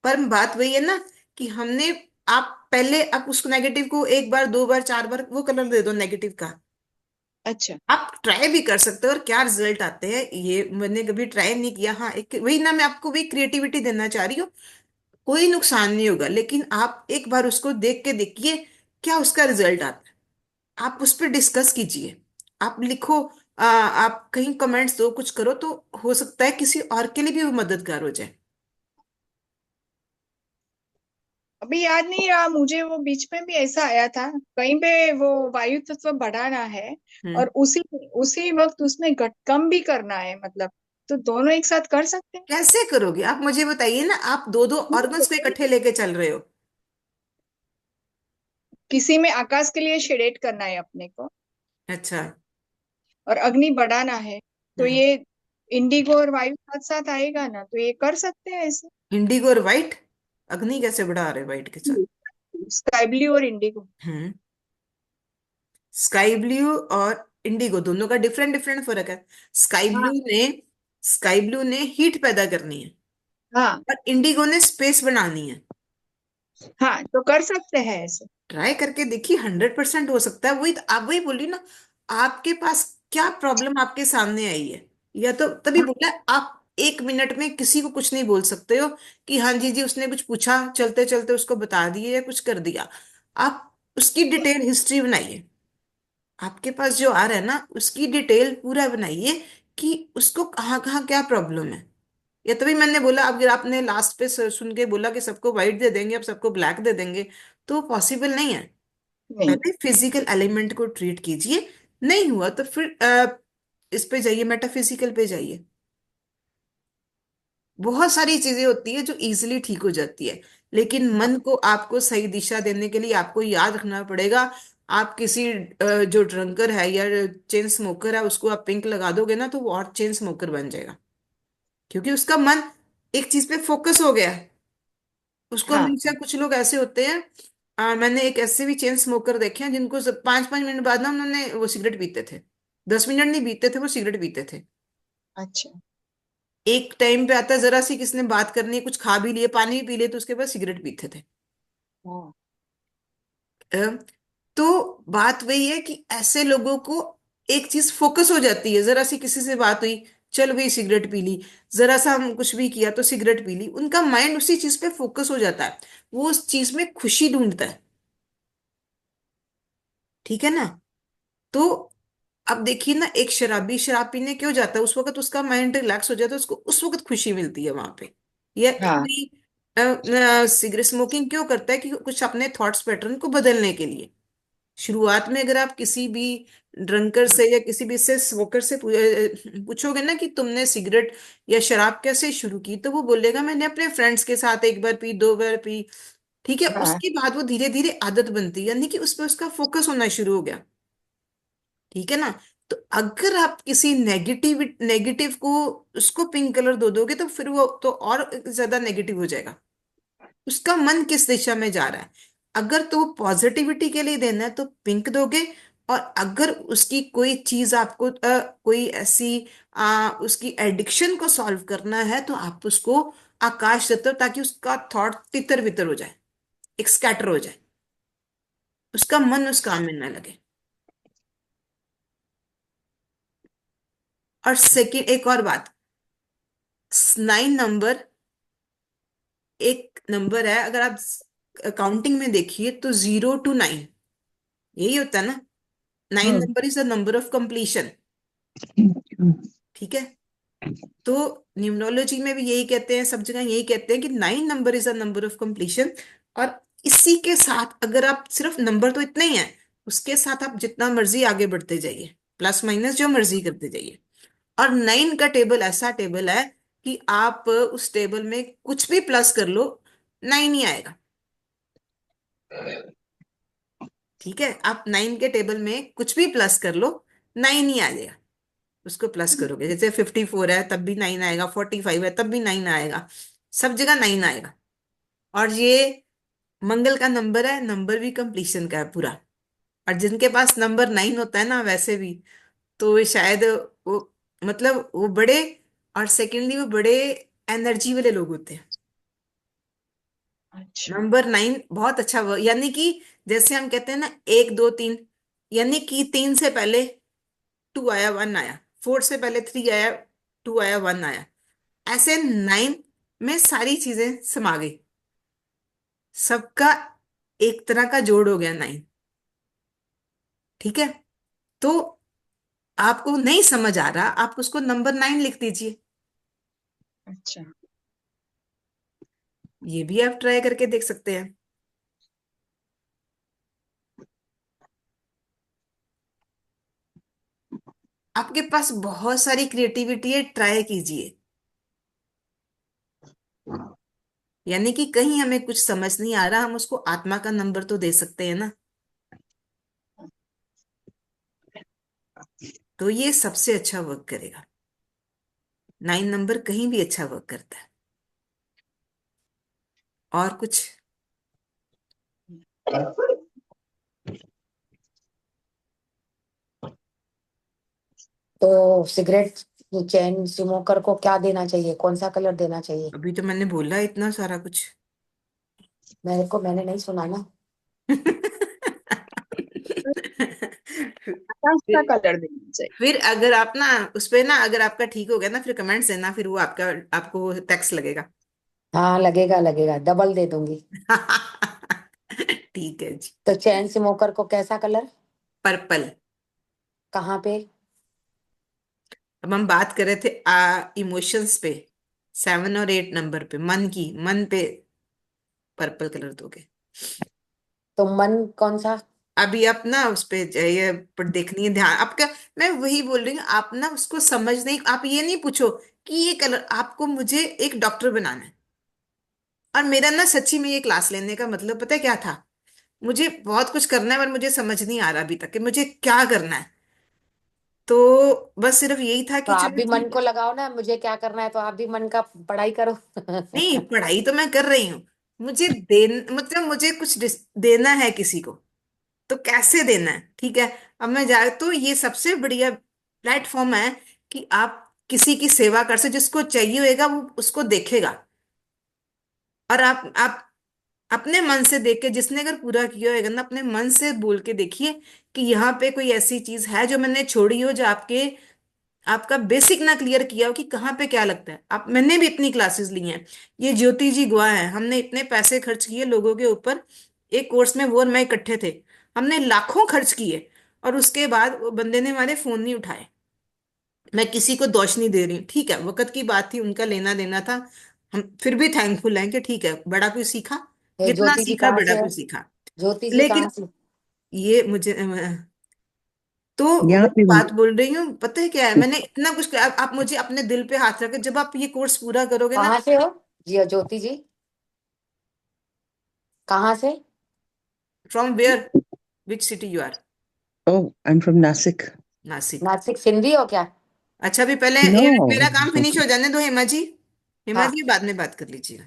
B: पर बात वही है ना कि हमने, आप पहले आप उसको नेगेटिव को एक बार, दो बार, चार बार वो कलर दे दो नेगेटिव का।
A: अच्छा।
B: आप ट्राई भी कर सकते हो, और क्या रिजल्ट आते हैं ये मैंने कभी ट्राई नहीं किया। हाँ, एक वही ना, मैं आपको वही क्रिएटिविटी देना चाह रही हूँ। कोई नुकसान नहीं होगा, लेकिन आप एक बार उसको देख के देखिए क्या उसका रिजल्ट आता है। आप उस पर डिस्कस कीजिए, आप लिखो, आप कहीं कमेंट्स दो, कुछ करो, तो हो सकता है किसी और के लिए भी वो मददगार हो जाए।
A: अभी याद नहीं रहा मुझे, वो बीच में भी ऐसा आया था कहीं पे, वो वायु तत्व बढ़ाना है
B: हम्म।
A: और उसी उसी वक्त उसमें कम भी करना है, मतलब तो दोनों एक साथ कर सकते हैं।
B: कैसे करोगे आप मुझे बताइए ना, आप दो दो ऑर्गन्स को इकट्ठे लेके चल रहे हो।
A: किसी में आकाश के लिए शेडेड करना है अपने को,
B: अच्छा।
A: और अग्नि बढ़ाना है, तो
B: हम्म।
A: ये इंडिगो और वायु साथ साथ आएगा ना, तो ये कर सकते हैं ऐसे।
B: इंडिगो और व्हाइट, अग्नि कैसे बढ़ा रहे व्हाइट के साथ?
A: स्काई ब्लू और इंडिगो।
B: हम्म। स्काई ब्लू और इंडिगो दोनों का डिफरेंट डिफरेंट फर्क है। स्काई ब्लू
A: हाँ
B: ने स्काई ब्लू ने हीट पैदा करनी है,
A: हाँ
B: और इंडिगो ने स्पेस बनानी है।
A: हाँ, तो कर सकते हैं ऐसे।
B: ट्राई करके देखिए, 100% हो सकता है। वही तो आप वही बोली ना, आपके पास क्या प्रॉब्लम आपके सामने आई है, या तो तभी
A: हाँ
B: बोला आप 1 मिनट में किसी को कुछ नहीं बोल सकते हो कि हाँ जी जी उसने कुछ पूछा, चलते चलते उसको बता दिए या कुछ कर दिया। आप उसकी डिटेल हिस्ट्री बनाइए, आपके पास जो आ रहा है ना उसकी डिटेल पूरा बनाइए कि उसको कहाँ कहाँ क्या प्रॉब्लम है। या तभी मैंने बोला, अगर आपने लास्ट पे सुन के बोला कि सबको व्हाइट दे देंगे, अब सबको ब्लैक दे देंगे, तो पॉसिबल नहीं है।
A: नहीं।
B: पहले फिजिकल एलिमेंट को ट्रीट कीजिए, नहीं हुआ तो फिर इस पे जाइए, मेटाफिजिकल पे जाइए। बहुत सारी चीजें होती है जो इजीली ठीक हो जाती है, लेकिन मन को आपको सही दिशा देने के लिए आपको याद रखना पड़ेगा। आप किसी जो ड्रंकर है या चेन स्मोकर है उसको आप पिंक लगा दोगे ना, तो वो और चेन स्मोकर बन जाएगा, क्योंकि उसका मन एक चीज पे फोकस हो गया है। उसको
A: हाँ।
B: हमेशा, कुछ लोग ऐसे होते हैं, मैंने एक ऐसे भी चेन स्मोकर देखे हैं जिनको 5-5 मिनट बाद ना उन्होंने वो सिगरेट पीते थे। 10 मिनट नहीं पीते थे, वो सिगरेट पीते थे।
A: अच्छा।
B: एक टाइम पे आता है, जरा सी किसने बात करनी है, कुछ खा भी लिए, पानी भी पी लिए, तो उसके बाद सिगरेट पीते थे।
A: हाँ
B: अ, तो बात वही है कि ऐसे लोगों को एक चीज फोकस हो जाती है, जरा सी किसी से बात हुई, चल भाई सिगरेट पी ली, जरा सा हम कुछ भी किया तो सिगरेट पी ली, उनका माइंड उसी चीज पे फोकस हो जाता है, वो उस चीज में खुशी ढूंढता है। ठीक है ना? तो अब देखिए ना, एक शराबी शराब पीने क्यों जाता है? उस वक्त उसका माइंड रिलैक्स हो जाता है, उसको उस वक्त खुशी मिलती है वहां पे। या
A: हाँ
B: कोई सिगरेट स्मोकिंग क्यों करता है? कि कुछ अपने थॉट्स पैटर्न को बदलने के लिए। शुरुआत में अगर आप किसी भी ड्रंकर से या किसी भी से स्मोकर से पूछोगे ना कि तुमने सिगरेट या शराब कैसे शुरू की, तो वो बोलेगा मैंने अपने फ्रेंड्स के साथ 1 बार पी, 2 बार पी। ठीक है,
A: हाँ।
B: उसके बाद वो धीरे धीरे आदत बनती है, यानी कि उस पर उसका फोकस होना शुरू हो गया। ठीक है ना? तो अगर आप किसी नेगेटिव नेगेटिव को उसको पिंक कलर दो दोगे, तो फिर वो तो और ज्यादा नेगेटिव हो जाएगा। उसका मन किस दिशा में जा रहा है? अगर तो पॉजिटिविटी के लिए देना है तो पिंक दोगे, और अगर उसकी कोई चीज आपको कोई ऐसी उसकी एडिक्शन को सॉल्व करना है, तो आप उसको आकाश देते हो, ताकि उसका थॉट तितर बितर हो जाए, एक स्कैटर हो जाए, उसका मन उस काम में ना लगे। और सेकंड, एक और बात, 9 नंबर एक नंबर है, अगर आप काउंटिंग में देखिए तो 0 to 9 यही होता है ना। 9 number is the number of completion. ठीक है? तो न्यूमरोलॉजी में भी यही कहते हैं, सब जगह यही कहते हैं कि 9 number is the number of completion. और इसी के साथ अगर आप सिर्फ नंबर तो इतना ही है, उसके साथ आप जितना मर्जी आगे बढ़ते जाइए, प्लस माइनस जो मर्जी करते जाइए। और 9 का टेबल ऐसा टेबल है कि आप उस टेबल में कुछ भी प्लस कर लो, 9 ही आएगा। ठीक है, आप 9 के टेबल में कुछ भी प्लस कर लो, 9 ही आ जाएगा। उसको प्लस करोगे, जैसे 54 है तब भी 9 आएगा, 45 है तब भी 9 आएगा, सब जगह 9 आएगा। और ये मंगल का नंबर है, नंबर भी कंप्लीशन का है पूरा। और जिनके पास नंबर 9 होता है ना, वैसे भी तो शायद वो, मतलब वो बड़े, और सेकेंडली वो बड़े एनर्जी वाले लोग होते हैं।
A: अच्छा।
B: नंबर 9 बहुत अच्छा यानी कि जैसे हम कहते हैं ना 1 2 3, यानी कि 3 से पहले 2 आया, 1 आया, 4 से पहले 3 आया, 2 आया, 1 आया। ऐसे 9 में सारी चीजें समा गई, सबका एक तरह का जोड़ हो गया 9। ठीक है? तो आपको नहीं समझ आ रहा, आप उसको नंबर 9 लिख दीजिए।
A: अच्छा।
B: ये भी आप ट्राई करके देख सकते हैं। आपके पास बहुत सारी क्रिएटिविटी है, ट्राई कीजिए। यानी कि कहीं हमें कुछ समझ नहीं आ रहा, हम उसको आत्मा का नंबर तो दे सकते हैं ना। तो ये सबसे अच्छा वर्क करेगा। 9 नंबर कहीं भी अच्छा वर्क करता है। और कुछ?
D: तो सिगरेट चैन स्मोकर को क्या देना चाहिए, कौन सा कलर देना चाहिए?
B: अभी तो मैंने बोला इतना सारा कुछ।
D: मैंने नहीं सुना ना।
A: आकाश का
B: फिर
A: कलर देना चाहिए।
B: फिर अगर आप ना उस पे ना, अगर आपका ठीक हो गया ना, फिर कमेंट्स देना, फिर वो आपका आपको टैक्स लगेगा।
D: हाँ लगेगा लगेगा, डबल दे दूंगी।
B: ठीक है जी।
D: तो चैन स्मोकर को कैसा कलर?
B: पर्पल।
D: कहाँ पे?
B: अब हम बात कर रहे थे इमोशंस पे, 7 और 8 नंबर पे, मन पे पर्पल कलर दोगे।
D: तो मन कौन सा?
B: अभी आप ना उस पे ये पर देखनी है ध्यान आपका। मैं वही बोल रही हूँ, आप ना उसको समझ नहीं, आप ये नहीं पूछो कि ये कलर आपको, मुझे एक डॉक्टर बनाना है। और मेरा ना सच्ची में ये क्लास लेने का मतलब पता है क्या था? मुझे बहुत कुछ करना है पर मुझे समझ नहीं आ रहा अभी तक कि मुझे क्या करना है। तो बस सिर्फ यही था
D: तो
B: कि
D: आप
B: चलो
D: भी मन
B: ठीक
D: को
B: है।
D: लगाओ ना, मुझे क्या करना है, तो आप भी मन का पढ़ाई करो।
B: नहीं, पढ़ाई तो मैं कर रही हूँ। मुझे मतलब मुझे कुछ देना है किसी को, तो कैसे देना है, ठीक है। अब मैं जा तो ये सबसे बढ़िया प्लेटफॉर्म है कि आप किसी की सेवा कर से, जिसको चाहिए होएगा वो उसको देखेगा। और आप अपने मन से देख के, जिसने अगर पूरा किया होगा ना, अपने मन से बोल के देखिए कि यहाँ पे कोई ऐसी चीज है जो मैंने छोड़ी हो, जो आपके आपका बेसिक ना क्लियर किया हो कि कहाँ पे क्या लगता है। आप मैंने भी इतनी क्लासेस ली हैं, ये ज्योति जी गवाह है, हमने इतने पैसे खर्च किए लोगों के ऊपर। एक कोर्स में वो और मैं इकट्ठे थे, हमने लाखों खर्च किए, और उसके बाद वो बंदे ने हमारे फोन नहीं उठाए। मैं किसी को दोष नहीं दे रही हूँ, ठीक है, वक्त की बात थी, उनका लेना देना था। हम फिर भी थैंकफुल हैं कि ठीक है, बड़ा कोई सीखा,
D: ये
B: जितना
D: ज्योति जी
B: सीखा
D: कहाँ
B: बड़ा
D: से है?
B: कोई सीखा।
D: ज्योति जी कहाँ
B: लेकिन
D: से?
B: ये मुझे तो
E: यहाँ
B: वही
E: पे
B: बात बोल रही हूँ, पता है क्या है, मैंने इतना कुछ किया। आप मुझे अपने दिल पे हाथ रखे, जब आप ये कोर्स पूरा करोगे ना।
D: कहाँ से हो जी ज्योति जी? कहाँ से?
B: From where, which city you are?
E: oh I'm from Nasik.
B: Nasik.
D: Nasik Sindhi हो क्या?
B: अच्छा, अभी पहले ये
E: No.
B: मेरा काम फिनिश हो जाने दो, हेमा जी। हेमा
D: हाँ।
B: जी बाद में बात कर लीजिएगा।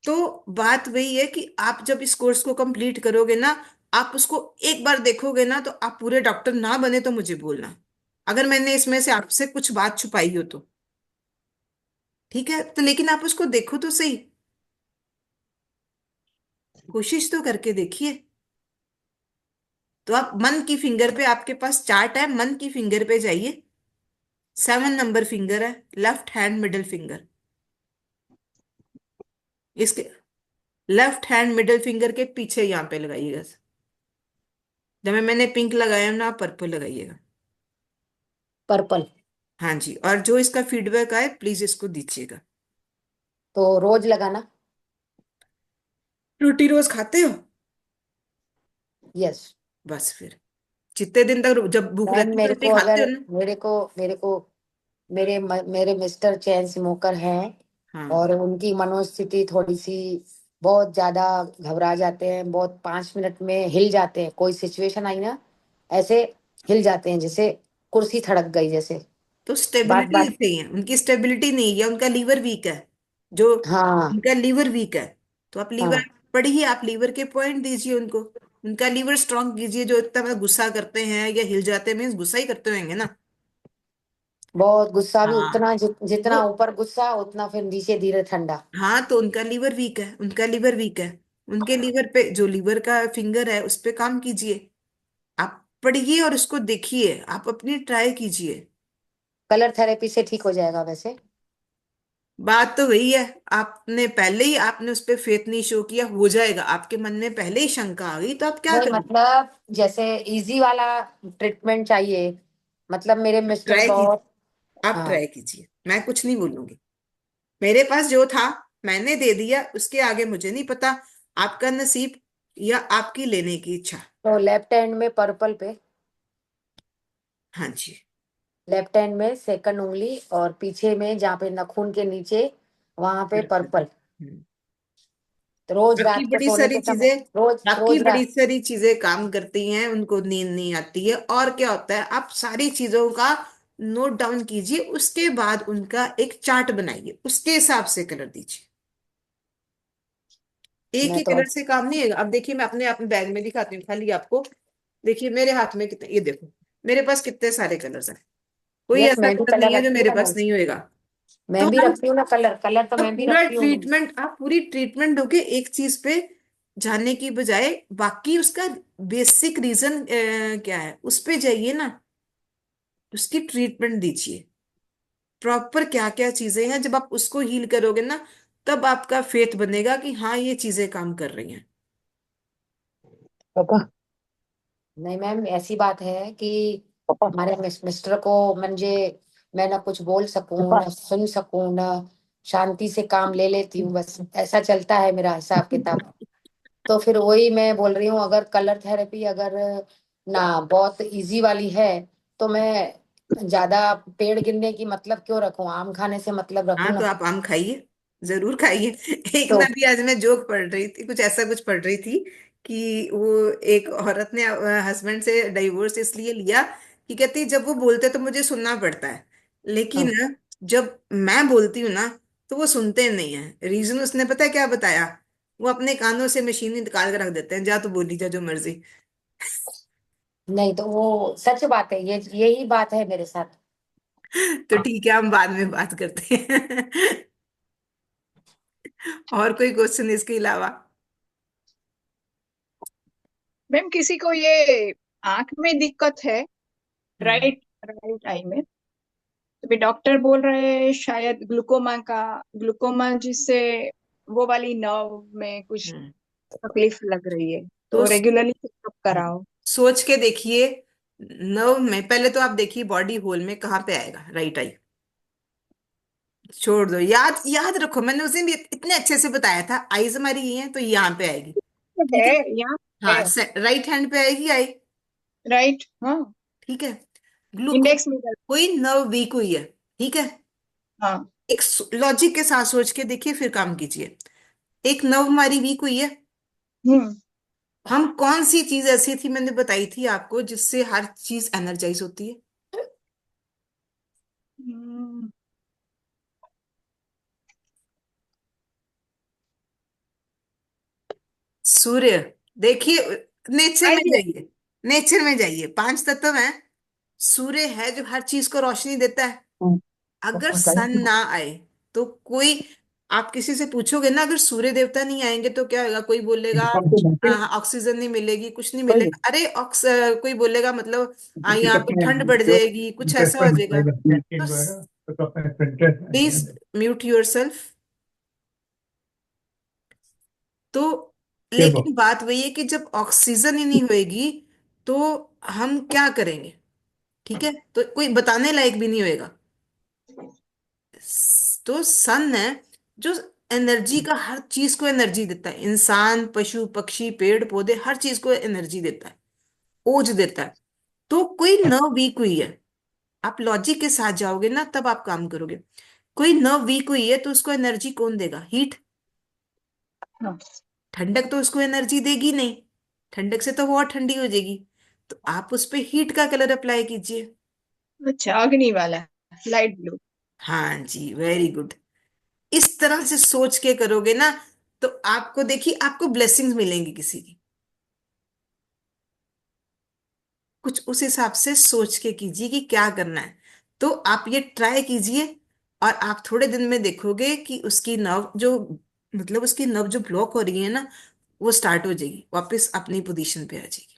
B: तो बात वही है कि आप जब इस कोर्स को कंप्लीट करोगे ना, आप उसको एक बार देखोगे ना, तो आप पूरे डॉक्टर ना बने तो मुझे बोलना, अगर मैंने इसमें से आपसे कुछ बात छुपाई हो तो। ठीक है, तो लेकिन आप उसको देखो तो सही, कोशिश तो करके देखिए। तो आप मन की फिंगर पे, आपके पास चार्ट है, मन की फिंगर पे जाइए। 7 नंबर फिंगर है, लेफ्ट हैंड मिडिल फिंगर। इसके लेफ्ट हैंड मिडिल फिंगर के पीछे यहाँ पे लगाइएगा। जब मैंने पिंक लगाया ना, आप पर्पल लगाइएगा।
D: पर्पल।
B: हाँ जी, और जो इसका फीडबैक आए प्लीज इसको दीजिएगा।
D: तो रोज लगाना?
B: रोटी रोज खाते हो?
D: यस।
B: बस फिर, जितने दिन तक जब भूख
D: मैम
B: रहती है
D: मेरे
B: रोटी
D: को
B: खाते
D: अगर
B: हो ना।
D: मेरे मिस्टर चैन स्मोकर हैं,
B: हाँ
D: और उनकी मनोस्थिति थोड़ी सी बहुत ज्यादा घबरा जाते हैं, बहुत 5 मिनट में हिल जाते हैं, कोई सिचुएशन आई ना ऐसे हिल जाते हैं जैसे कुर्सी धड़क गई जैसे।
B: तो
D: बात
B: स्टेबिलिटी
D: बात।
B: चाहिए, उनकी स्टेबिलिटी नहीं है, उनका लीवर वीक है। जो
D: हाँ।
B: उनका लीवर वीक है, तो आप लीवर
D: हाँ।
B: पढ़िए, आप लीवर के पॉइंट दीजिए उनको। उनका लीवर स्ट्रांग कीजिए, जो इतना गुस्सा करते हैं या हिल जाते हैं, मीन्स गुस्सा ही करते होंगे ना।
D: बहुत गुस्सा भी
B: हाँ
D: उतना जितना
B: तो
D: ऊपर गुस्सा उतना फिर नीचे धीरे ठंडा।
B: हाँ, तो उनका लीवर वीक है, उनका लीवर वीक है। उनके लीवर पे, जो लीवर का फिंगर है, उस पे काम कीजिए। आप पढ़िए और उसको देखिए, आप अपनी ट्राई कीजिए।
D: कलर थेरेपी से ठीक हो जाएगा वैसे?
B: बात तो वही है, आपने पहले ही आपने उस पर फेथ नहीं शो किया, हो जाएगा, आपके मन में पहले ही शंका आ गई, तो आप क्या
D: नहीं
B: करें?
D: मतलब जैसे इजी वाला ट्रीटमेंट चाहिए, मतलब मेरे मिस्टर
B: ट्राई कीजिए,
D: बहुत।
B: आप
D: हाँ।
B: ट्राई कीजिए, मैं कुछ नहीं बोलूंगी। मेरे पास जो था मैंने दे दिया, उसके आगे मुझे नहीं पता। आपका नसीब या आपकी लेने की इच्छा।
D: तो लेफ्ट हैंड में पर्पल पे।
B: हाँ जी।
D: लेफ्ट हैंड में सेकंड उंगली, और पीछे में जहाँ पे नाखून के नीचे वहां पे पर्पल।
B: हम्म।
D: तो रोज
B: बाकी
D: रात को
B: बड़ी
D: सोने
B: सारी
D: के समय,
B: चीजें
D: रोज
B: बाकी
D: रोज
B: बड़ी
D: रात।
B: सारी चीजें काम करती हैं, उनको नींद नहीं आती है। और क्या होता है, आप सारी चीजों का नोट डाउन कीजिए, उसके बाद उनका एक चार्ट बनाइए, उसके हिसाब से कलर दीजिए। एक
D: मैं
B: ही
D: तो
B: कलर से काम नहीं है। अब देखिए, मैं अपने अपने बैग में दिखाती हूँ खाली आपको। देखिए मेरे हाथ में कितने, ये देखो मेरे पास कितने सारे कलर्स हैं। कोई
D: यस,
B: ऐसा
D: मैं भी
B: कलर नहीं
D: कलर
B: है जो
D: रखती हूँ
B: मेरे
D: ना
B: पास
D: मैम।
B: नहीं होएगा। तो
D: मैं भी
B: हम
D: रखती हूँ ना कलर, कलर तो
B: तो
D: मैं भी
B: पूरा
D: रखती हूँ मैम।
B: ट्रीटमेंट, आप पूरी ट्रीटमेंट दोगे एक चीज पे जाने की बजाय, बाकी उसका बेसिक रीजन क्या है उस पे जाइए ना, उसकी ट्रीटमेंट दीजिए। प्रॉपर क्या क्या चीजें हैं, जब आप उसको हील करोगे ना, तब आपका फेथ बनेगा कि हाँ ये चीजें काम कर रही हैं।
E: पापा
D: नहीं मैम, ऐसी बात है कि
E: पापा
D: हमारे मिस्टर को मुझे, मैं ना कुछ बोल सकूं
E: पापा
D: ना सुन सकूं ना, शांति से काम ले लेती हूँ, बस ऐसा चलता है मेरा हिसाब किताब। तो फिर वही मैं बोल रही हूँ, अगर कलर थेरेपी अगर ना बहुत इजी वाली है, तो मैं ज्यादा पेड़ गिनने की मतलब क्यों रखूं, आम खाने से मतलब रखूं
B: हाँ तो
D: ना।
B: आप आम खाइए, जरूर खाइए। एक
D: तो
B: ना भी आज मैं जोक पढ़ रही थी, कुछ ऐसा कुछ पढ़ रही थी कि वो एक औरत ने हस्बैंड से डिवोर्स इसलिए लिया कि कहती जब वो बोलते तो मुझे सुनना पड़ता है, लेकिन
D: हाँ,
B: जब मैं बोलती हूँ ना तो वो सुनते नहीं है। रीजन उसने पता है क्या बताया, वो अपने कानों से मशीन निकाल के रख देते हैं, जा तो बोली जा जो मर्जी।
D: नहीं तो वो सच बात है, ये यही बात है मेरे साथ।
B: तो ठीक है, हम बाद में बात करते हैं। और कोई क्वेश्चन इसके अलावा?
A: मैम किसी को ये आंख में दिक्कत है,
B: हम्म।
A: राइट राइट आई में, तो भी डॉक्टर बोल रहे हैं शायद ग्लूकोमा का, ग्लूकोमा जिससे वो वाली नर्व में कुछ
B: हम्म।
A: तकलीफ लग रही है,
B: तो
A: तो रेगुलरली चेकअप
B: हम्म,
A: कराओ।
B: सोच के देखिए। नर्व में पहले तो आप देखिए बॉडी होल में कहाँ पे आएगा, राइट आई। छोड़ दो, याद याद रखो, मैंने उसे भी इतने अच्छे से बताया था, आईज हमारी ये है तो यहाँ पे आएगी।
A: तो
B: ठीक
A: है,
B: है।
A: यहाँ
B: हाँ,
A: है,
B: राइट हैंड पे आएगी आई।
A: राइट, हाँ,
B: ठीक है। ग्लूको
A: इंडेक्स में
B: कोई नर्व वीक हुई है, ठीक है।
A: हाँ।
B: एक लॉजिक के साथ सोच के देखिए, फिर काम कीजिए। एक नर्व हमारी वीक हुई है,
A: हम्म।
B: हम कौन सी चीज ऐसी थी मैंने बताई थी आपको जिससे हर चीज एनर्जाइज होती है?
A: हम्म,
B: सूर्य। देखिए, नेचर में
A: आइडिया।
B: जाइए, नेचर में जाइए, पांच तत्व हैं। सूर्य है जो हर चीज को रोशनी देता है। अगर
E: पापा
B: सन ना आए तो कोई, आप किसी से पूछोगे ना, अगर सूर्य देवता नहीं आएंगे तो क्या होगा, कोई बोलेगा ऑक्सीजन नहीं मिलेगी, कुछ नहीं मिलेगा। अरे कोई बोलेगा मतलब यहाँ पे ठंड बढ़ जाएगी, कुछ ऐसा हो जाएगा। तो प्लीज म्यूट योर सेल्फ। तो लेकिन बात वही है कि जब ऑक्सीजन ही नहीं होएगी तो हम क्या करेंगे? ठीक है, तो कोई बताने लायक भी नहीं होएगा। तो सन है जो एनर्जी का, हर चीज को एनर्जी देता है, इंसान पशु पक्षी पेड़ पौधे हर चीज को एनर्जी देता है, ओज देता है। तो कोई नर्व वीक हुई है, आप लॉजिक के साथ जाओगे ना तब आप काम करोगे। कोई नर्व वीक हुई है तो उसको एनर्जी कौन देगा? हीट।
A: हाँ,
B: ठंडक तो उसको एनर्जी देगी नहीं, ठंडक से तो वो और ठंडी हो जाएगी। तो आप उस पे हीट का कलर अप्लाई कीजिए।
A: अच्छा, अग्नि वाला, लाइट ब्लू।
B: हाँ जी, वेरी गुड। इस तरह से सोच के करोगे ना, तो आपको देखिए आपको ब्लेसिंग्स मिलेंगी किसी की। कुछ उस हिसाब से सोच के कीजिए कि क्या करना है। तो आप ये ट्राई कीजिए, और आप थोड़े दिन में देखोगे कि उसकी नर्व जो, मतलब उसकी नर्व जो ब्लॉक हो रही है ना, वो स्टार्ट हो जाएगी, वापस अपनी पोजीशन पे आ जाएगी।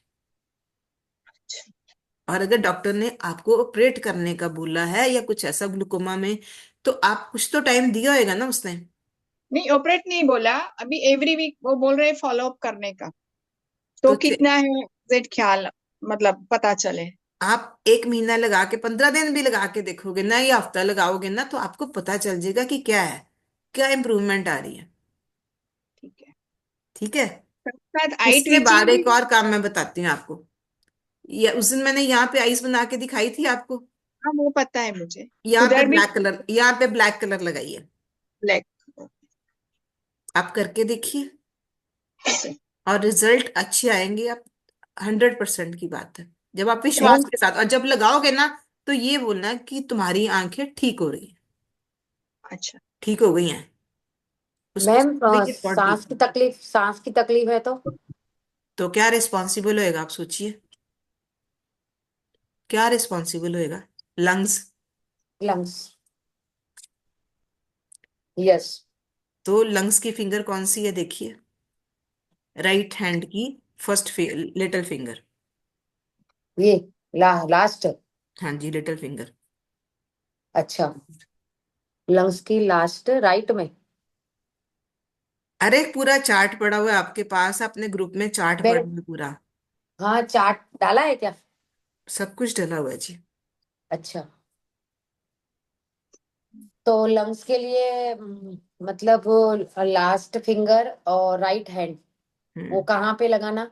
B: और अगर डॉक्टर ने आपको ऑपरेट करने का बोला है या कुछ ऐसा ग्लूकोमा में, तो आप कुछ तो टाइम दिया होगा ना उसने।
A: नहीं, ऑपरेट नहीं बोला, अभी एवरी वीक वो बोल रहे फॉलो अप करने का,
B: तो
A: तो कितना है जेड ख्याल, मतलब पता चले।
B: आप एक महीना लगा के, 15 दिन भी लगा के देखोगे ना, या हफ्ता लगाओगे ना, तो आपको पता चल जाएगा कि क्या है, क्या इम्प्रूवमेंट आ रही है।
A: ठीक है।
B: ठीक है।
A: साथ
B: इसके बाद
A: आई
B: एक और काम मैं बताती हूँ आपको। या उस दिन मैंने यहाँ पे आइस बना के दिखाई थी आपको।
A: हाँ वो पता है मुझे।
B: यहाँ पे
A: उधर भी
B: ब्लैक कलर, यहाँ पे ब्लैक कलर लगाइए।
A: ब्लैक।
B: आप करके देखिए और रिजल्ट अच्छे आएंगे। आप 100% की बात है। जब आप विश्वास
A: थैंक।
B: के साथ और जब लगाओगे ना, तो ये बोलना कि तुम्हारी आंखें ठीक हो रही हैं,
A: अच्छा।
B: ठीक हो गई हैं। उसको
D: मैम
B: स्पॉट कीजिए।
D: सांस की तकलीफ है तो?
B: तो क्या रिस्पॉन्सिबल होएगा, आप सोचिए। क्या रिस्पॉन्सिबल होएगा? लंग्स।
D: लंग्स। यस।
B: तो लंग्स की फिंगर कौन सी है, देखिए। राइट हैंड की फर्स्ट लिटिल फिंगर।
D: ये लास्ट।
B: हाँ जी, लिटिल फिंगर।
D: अच्छा, लंग्स की लास्ट राइट में।
B: अरे पूरा चार्ट पड़ा हुआ है आपके पास, अपने ग्रुप में चार्ट पड़ा
D: मेरे,
B: हुआ है पूरा।
D: हाँ चार्ट डाला है क्या?
B: सब कुछ डला हुआ है जी।
D: अच्छा, तो लंग्स के लिए मतलब लास्ट फिंगर और राइट हैंड, वो
B: हम्म।
D: कहाँ पे लगाना,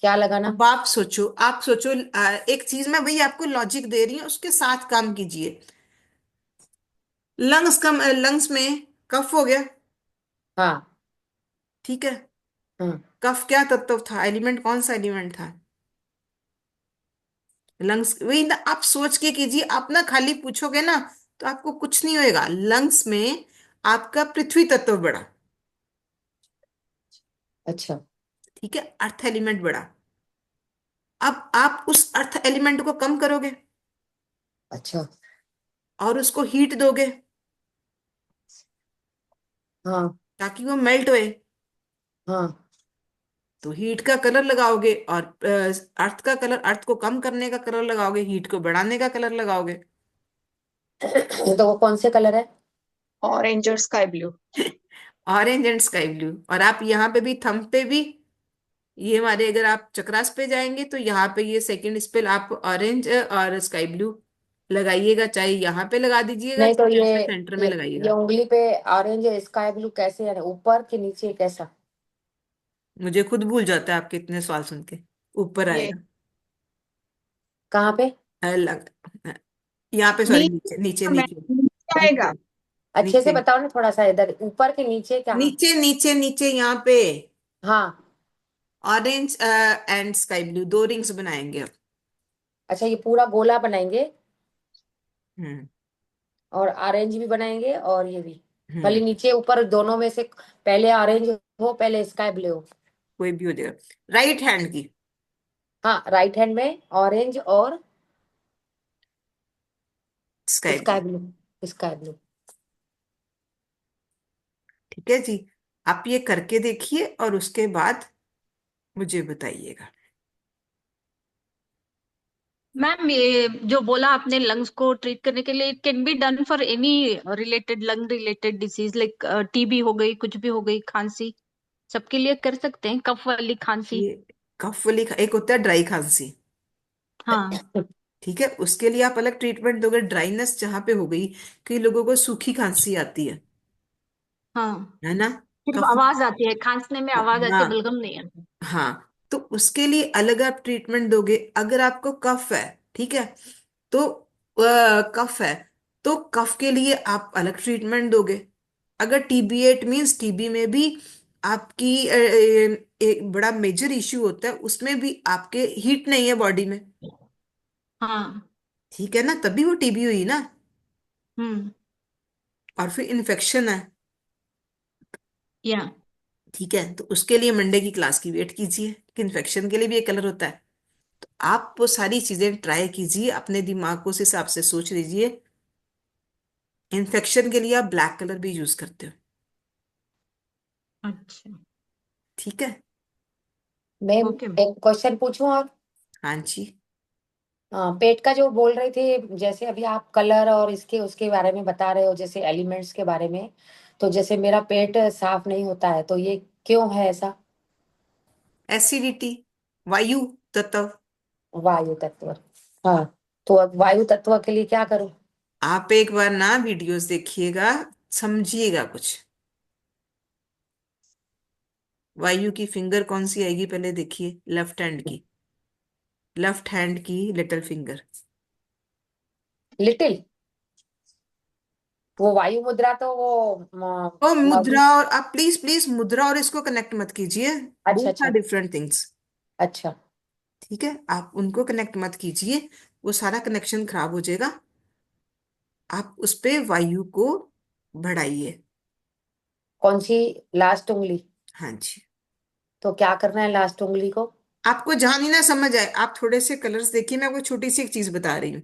D: क्या लगाना?
B: अब आप सोचो, एक चीज मैं भाई आपको लॉजिक दे रही हूँ, उसके साथ काम कीजिए। लंग्स में कफ हो गया,
D: हाँ।
B: ठीक है।
D: हाँ।
B: कफ क्या तत्व था, एलिमेंट कौन सा एलिमेंट था? लंग्स, वही ना, आप सोच के कीजिए। आप ना खाली पूछोगे ना तो आपको कुछ नहीं होएगा। लंग्स में आपका पृथ्वी तत्व बढ़ा,
D: अच्छा।
B: ठीक है, अर्थ एलिमेंट बढ़ा। अब आप उस अर्थ एलिमेंट को कम करोगे
D: अच्छा।
B: और उसको हीट दोगे
D: हाँ।
B: ताकि वो मेल्ट होए।
D: हाँ।
B: तो हीट का कलर लगाओगे और अर्थ का कलर, अर्थ को कम करने का कलर लगाओगे, हीट को बढ़ाने का कलर लगाओगे।
D: तो वो कौन से कलर है?
A: ऑरेंज और sky blue.
B: Orange and sky blue. और आप यहाँ पे भी, थंब पे भी, ये हमारे, अगर आप चक्रास पे जाएंगे तो यहाँ पे ये सेकंड स्पेल आप ऑरेंज और स्काई ब्लू लगाइएगा। चाहे यहाँ पे लगा दीजिएगा,
D: नहीं तो
B: चाहे
D: ये
B: यहाँ पे सेंटर में
D: ये
B: लगाइएगा।
D: उंगली पे ऑरेंज स्काई ब्लू कैसे, यानी ऊपर के नीचे कैसा?
B: मुझे खुद भूल जाता है आपके इतने सवाल सुन के। ऊपर
A: ये
B: आएगा।
D: कहाँ पे?
B: अलग, यहाँ पे, सॉरी, नीचे नीचे
A: मैं
B: नीचे।
A: नीचे आएगा।
B: नीचे
D: अच्छे से
B: नीचे
D: बताओ ना थोड़ा सा, इधर ऊपर के नीचे कहाँ?
B: नीचे नीचे नीचे, यहाँ पे
D: हाँ।
B: ऑरेंज एंड स्काई ब्लू, दो रिंग्स बनाएंगे अब।
D: अच्छा, ये पूरा गोला बनाएंगे
B: हम्म।
D: और ऑरेंज भी बनाएंगे और ये भी? खाली
B: हम्म।
D: नीचे ऊपर दोनों में से पहले ऑरेंज हो पहले स्काई ब्लू हो?
B: कोई भी हो जाएगा। राइट हैंड की
D: हाँ, राइट हैंड में ऑरेंज और
B: sky blue.
D: Sky blue. Sky blue.
B: ठीक है जी। आप ये करके देखिए और उसके बाद मुझे बताइएगा।
C: मैम ये जो बोला आपने लंग्स को ट्रीट करने के लिए, it can be done for any related lung related disease, like TB हो गई, कुछ भी हो गई, खांसी, सबके लिए कर सकते हैं, कफ वाली खांसी।
B: ये कफ वाली एक होता है ड्राई खांसी,
C: हाँ।
B: ठीक है, उसके लिए आप अलग ट्रीटमेंट दोगे। ड्राइनेस जहाँ पे हो गई, कई लोगों को सूखी खांसी आती
C: हाँ,
B: है ना।
C: सिर्फ
B: कफ,
C: आवाज आती है, खांसने में आवाज आती है,
B: हाँ
C: बलगम नहीं आता।
B: हाँ, तो उसके लिए अलग आप ट्रीटमेंट दोगे। अगर आपको कफ है, ठीक है, तो कफ है, तो कफ के लिए आप अलग ट्रीटमेंट दोगे। अगर टीबी है, इट मीन्स टीबी में भी आपकी एक बड़ा मेजर इश्यू होता है, उसमें भी आपके हीट नहीं है बॉडी में,
C: हाँ।
B: ठीक है ना, तभी वो टीबी हुई ना।
C: हम्म।
B: और फिर इन्फेक्शन है,
C: या।
B: ठीक है, तो उसके लिए मंडे की क्लास की वेट कीजिए कि इन्फेक्शन के लिए भी एक कलर होता है। तो आप वो सारी चीजें ट्राई कीजिए, अपने दिमाग को उस हिसाब से सोच लीजिए। इन्फेक्शन के लिए आप ब्लैक कलर भी यूज करते हो,
C: अच्छा।
B: ठीक है।
D: Ma'am
C: okay.
D: एक क्वेश्चन पूछूं और?
B: हाँ जी।
D: हाँ, पेट का जो बोल रहे थे, जैसे अभी आप कलर और इसके उसके बारे में बता रहे हो, जैसे एलिमेंट्स के बारे में, तो जैसे मेरा पेट साफ नहीं होता है, तो ये क्यों है ऐसा?
B: एसिडिटी, वायु तत्व।
D: वायु तत्व। हाँ, तो अब वायु तत्व के लिए क्या करूं?
B: आप एक बार ना वीडियोस देखिएगा, समझिएगा कुछ। वायु की फिंगर कौन सी आएगी, पहले देखिए, लेफ्ट हैंड की। लेफ्ट हैंड की लिटिल फिंगर।
D: लिटिल, वो वायु मुद्रा तो वो
B: ओ
D: नॉर्मल।
B: मुद्रा, और आप प्लीज प्लीज मुद्रा और इसको कनेक्ट मत कीजिए,
D: अच्छा
B: बोथ आर
D: अच्छा
B: डिफरेंट थिंग्स।
D: अच्छा।
B: ठीक है, आप उनको कनेक्ट मत कीजिए, वो सारा कनेक्शन खराब हो जाएगा। आप उस पे वायु को बढ़ाइए।
D: कौन सी? लास्ट उंगली?
B: हाँ जी।
D: तो क्या करना है लास्ट उंगली को?
B: आपको जहां नहीं ना समझ आए, आप थोड़े से कलर्स देखिए, मैं आपको छोटी सी एक चीज बता रही हूँ।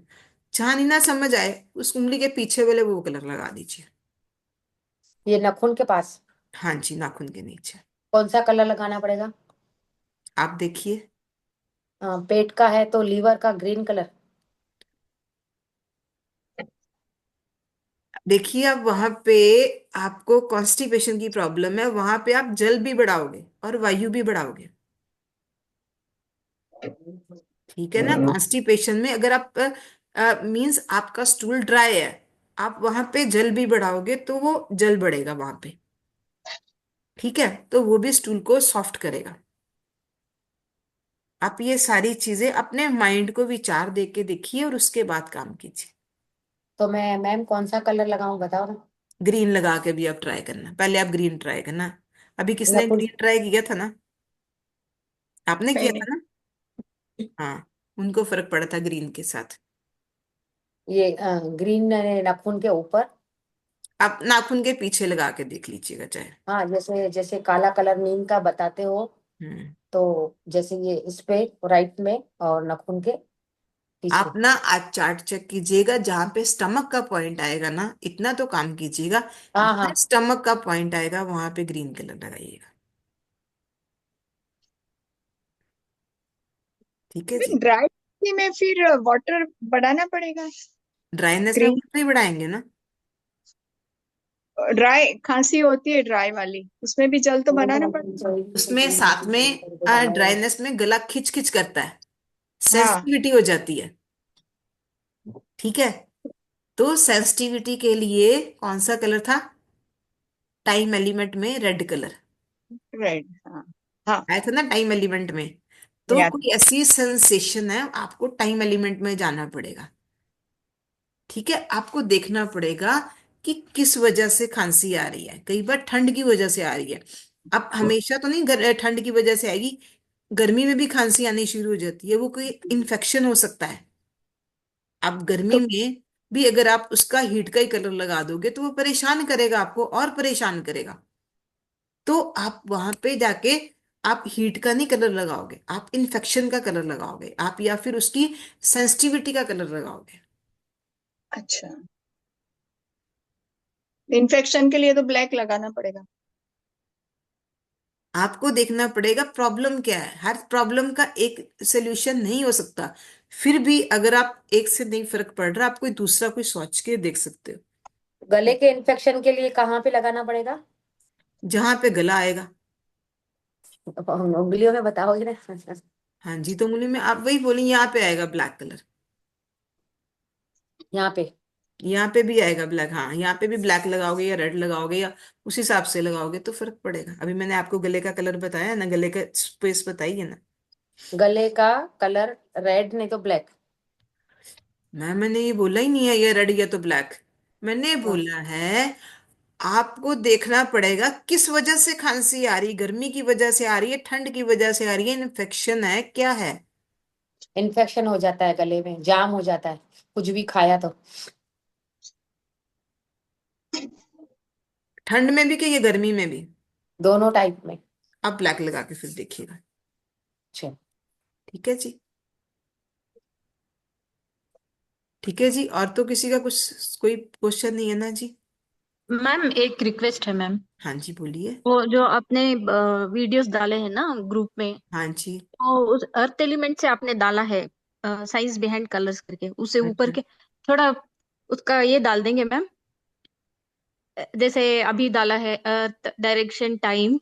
B: जहां नहीं ना समझ आए, उस उंगली के पीछे वाले वो कलर लगा दीजिए।
D: ये नाखून के पास?
B: हाँ जी, नाखून के नीचे।
D: कौन सा कलर लगाना पड़ेगा?
B: आप देखिए।
D: पेट का है तो लीवर का ग्रीन कलर।
B: देखिए अब वहां पे आपको कॉन्स्टिपेशन की प्रॉब्लम है, वहां पे आप जल भी बढ़ाओगे और वायु भी बढ़ाओगे। ठीक है ना, कॉन्स्टिपेशन में अगर आप मींस आपका स्टूल ड्राई है, आप वहां पे जल भी बढ़ाओगे तो वो जल बढ़ेगा वहां पे। ठीक है, तो वो भी स्टूल को सॉफ्ट करेगा। आप ये सारी चीजें अपने माइंड को विचार दे के देखिए और उसके बाद काम कीजिए।
D: तो मैं मैम कौन सा कलर लगाऊं बताओ ना।
B: ग्रीन लगा के भी आप ट्राई करना, पहले आप ग्रीन ट्राई करना। अभी किसने
D: नाखून।
B: ग्रीन ट्राई किया था ना? आपने किया
A: मैंने
B: था ना? हाँ, उनको फर्क पड़ा था ग्रीन के साथ।
D: ये ग्रीन नाखून के ऊपर।
B: आप नाखून के पीछे लगा के देख लीजिएगा चाहे।
D: हाँ, जैसे जैसे काला कलर नीम का बताते हो,
B: हम्म।
D: तो जैसे ये इस पे राइट में और नाखून के
B: आप
D: पीछे।
B: ना आज चार्ट चेक कीजिएगा, जहां पे स्टमक का पॉइंट आएगा ना, इतना तो काम कीजिएगा,
D: हाँ
B: जहां
D: हाँ।
B: स्टमक का पॉइंट आएगा वहां पे ग्रीन कलर लगाइएगा। ठीक है जी।
A: ड्राई में फिर वाटर बढ़ाना पड़ेगा।
B: ड्राइनेस में
A: क्रीम,
B: वाटर ही बढ़ाएंगे ना।
A: ड्राई खांसी होती है ड्राई वाली, उसमें भी जल तो बनाना पड़ेगा।
B: उसमें साथ में ड्राइनेस में गला खिंच खिंच करता है,
A: हाँ,
B: सेंसिटिविटी हो जाती है। ठीक है, तो सेंसिटिविटी के लिए कौन सा कलर था? टाइम एलिमेंट में रेड कलर
A: राइट, हाँ हाँ,
B: आया था ना टाइम एलिमेंट में। तो
A: याद।
B: कोई ऐसी सेंसेशन है, आपको टाइम एलिमेंट में जाना पड़ेगा। ठीक है, आपको देखना पड़ेगा कि किस वजह से खांसी आ रही है। कई बार ठंड की वजह से आ रही है। अब हमेशा तो नहीं ठंड की वजह से आएगी, गर्मी में भी खांसी आनी शुरू हो जाती है, वो कोई इन्फेक्शन हो सकता है। आप गर्मी
A: तो
B: में भी अगर आप उसका हीट का ही कलर लगा दोगे तो वो परेशान करेगा, आपको और परेशान करेगा। तो आप वहां पे जाके आप हीट का नहीं कलर लगाओगे, आप इन्फेक्शन का कलर लगाओगे, आप या फिर उसकी सेंसिटिविटी का कलर लगाओगे।
A: अच्छा, इन्फेक्शन के लिए तो ब्लैक लगाना पड़ेगा।
B: आपको देखना पड़ेगा प्रॉब्लम क्या है, हर प्रॉब्लम का एक सोल्यूशन नहीं हो सकता। फिर भी अगर आप एक से नहीं फर्क पड़ रहा, आप कोई दूसरा कोई सोच के देख सकते हो।
D: गले के इन्फेक्शन के लिए कहाँ पे लगाना पड़ेगा?
B: जहां पे गला आएगा।
D: उंगलियों में बताओगे ना?
B: हाँ जी, तो उंगली में आप वही बोली, यहाँ पे आएगा ब्लैक कलर।
D: यहाँ पे?
B: यहाँ पे भी आएगा ब्लैक, हाँ यहाँ पे भी ब्लैक लगाओगे या रेड लगाओगे या उस हिसाब से लगाओगे तो फर्क पड़ेगा। अभी मैंने आपको गले का कलर बताया ना, गले का स्पेस बताई है ना।
D: गले का कलर रेड नहीं तो ब्लैक?
B: मैंने ये बोला ही नहीं है ये रेड या तो ब्लैक। मैंने
D: हाँ।
B: बोला है आपको देखना पड़ेगा किस वजह से खांसी आ रही, गर्मी की वजह से आ रही है, ठंड की वजह से आ रही है, इन्फेक्शन है, क्या है।
D: इन्फेक्शन हो जाता है, गले में जाम हो जाता है कुछ भी खाया तो।
B: ठंड में भी कि ये गर्मी में भी?
D: दोनों टाइप में।
B: आप ब्लैक लगा के फिर देखिएगा।
D: अच्छा।
B: ठीक है जी। ठीक है जी, और तो किसी का कुछ कोई क्वेश्चन नहीं है ना जी?
C: मैम एक रिक्वेस्ट है मैम।
B: हाँ जी बोलिए।
C: वो जो आपने वीडियोस डाले हैं ना ग्रुप में,
B: हाँ जी।
C: तो उस अर्थ एलिमेंट से आपने डाला है साइंस बिहाइंड कलर्स करके, उसे ऊपर
B: अच्छा।
C: के थोड़ा उसका ये डाल देंगे मैम। जैसे अभी डाला है अर्थ डायरेक्शन टाइम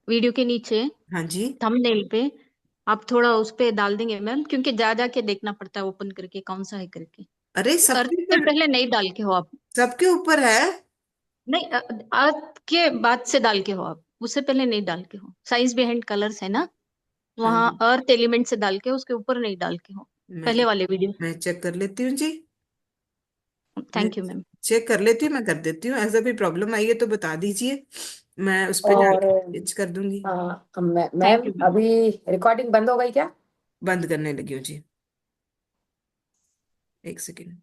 C: वीडियो के नीचे
B: हाँ जी।
C: थंबनेल पे, आप थोड़ा उस पे डाल देंगे मैम, क्योंकि जा जा के देखना पड़ता है ओपन करके कौन सा है करके।
B: अरे
C: अर्थ
B: सबके
C: से
B: ऊपर,
C: पहले नहीं डाल के हो आप।
B: सबके ऊपर है।
C: नहीं, अर्थ के बाद से डाल के हो आप, उससे पहले नहीं डाल के हो। साइंस बिहाइंड कलर्स है ना। वहां
B: हाँ,
C: अर्थ एलिमेंट से डाल के, उसके ऊपर नहीं डाल के हो,
B: मैं
C: पहले वाले वीडियो।
B: मैं चेक कर लेती हूँ जी। मैं
C: थैंक यू मैम।
B: चेक कर लेती हूँ, मैं कर देती हूँ। ऐसा कोई प्रॉब्लम आई है तो बता दीजिए, मैं उस पर
D: और
B: जाके चेंज कर दूंगी।
C: Thank
D: ma'am
C: you ma'am.
D: अभी रिकॉर्डिंग बंद हो गई क्या?
B: बंद करने लगी हूँ जी, एक सेकेंड।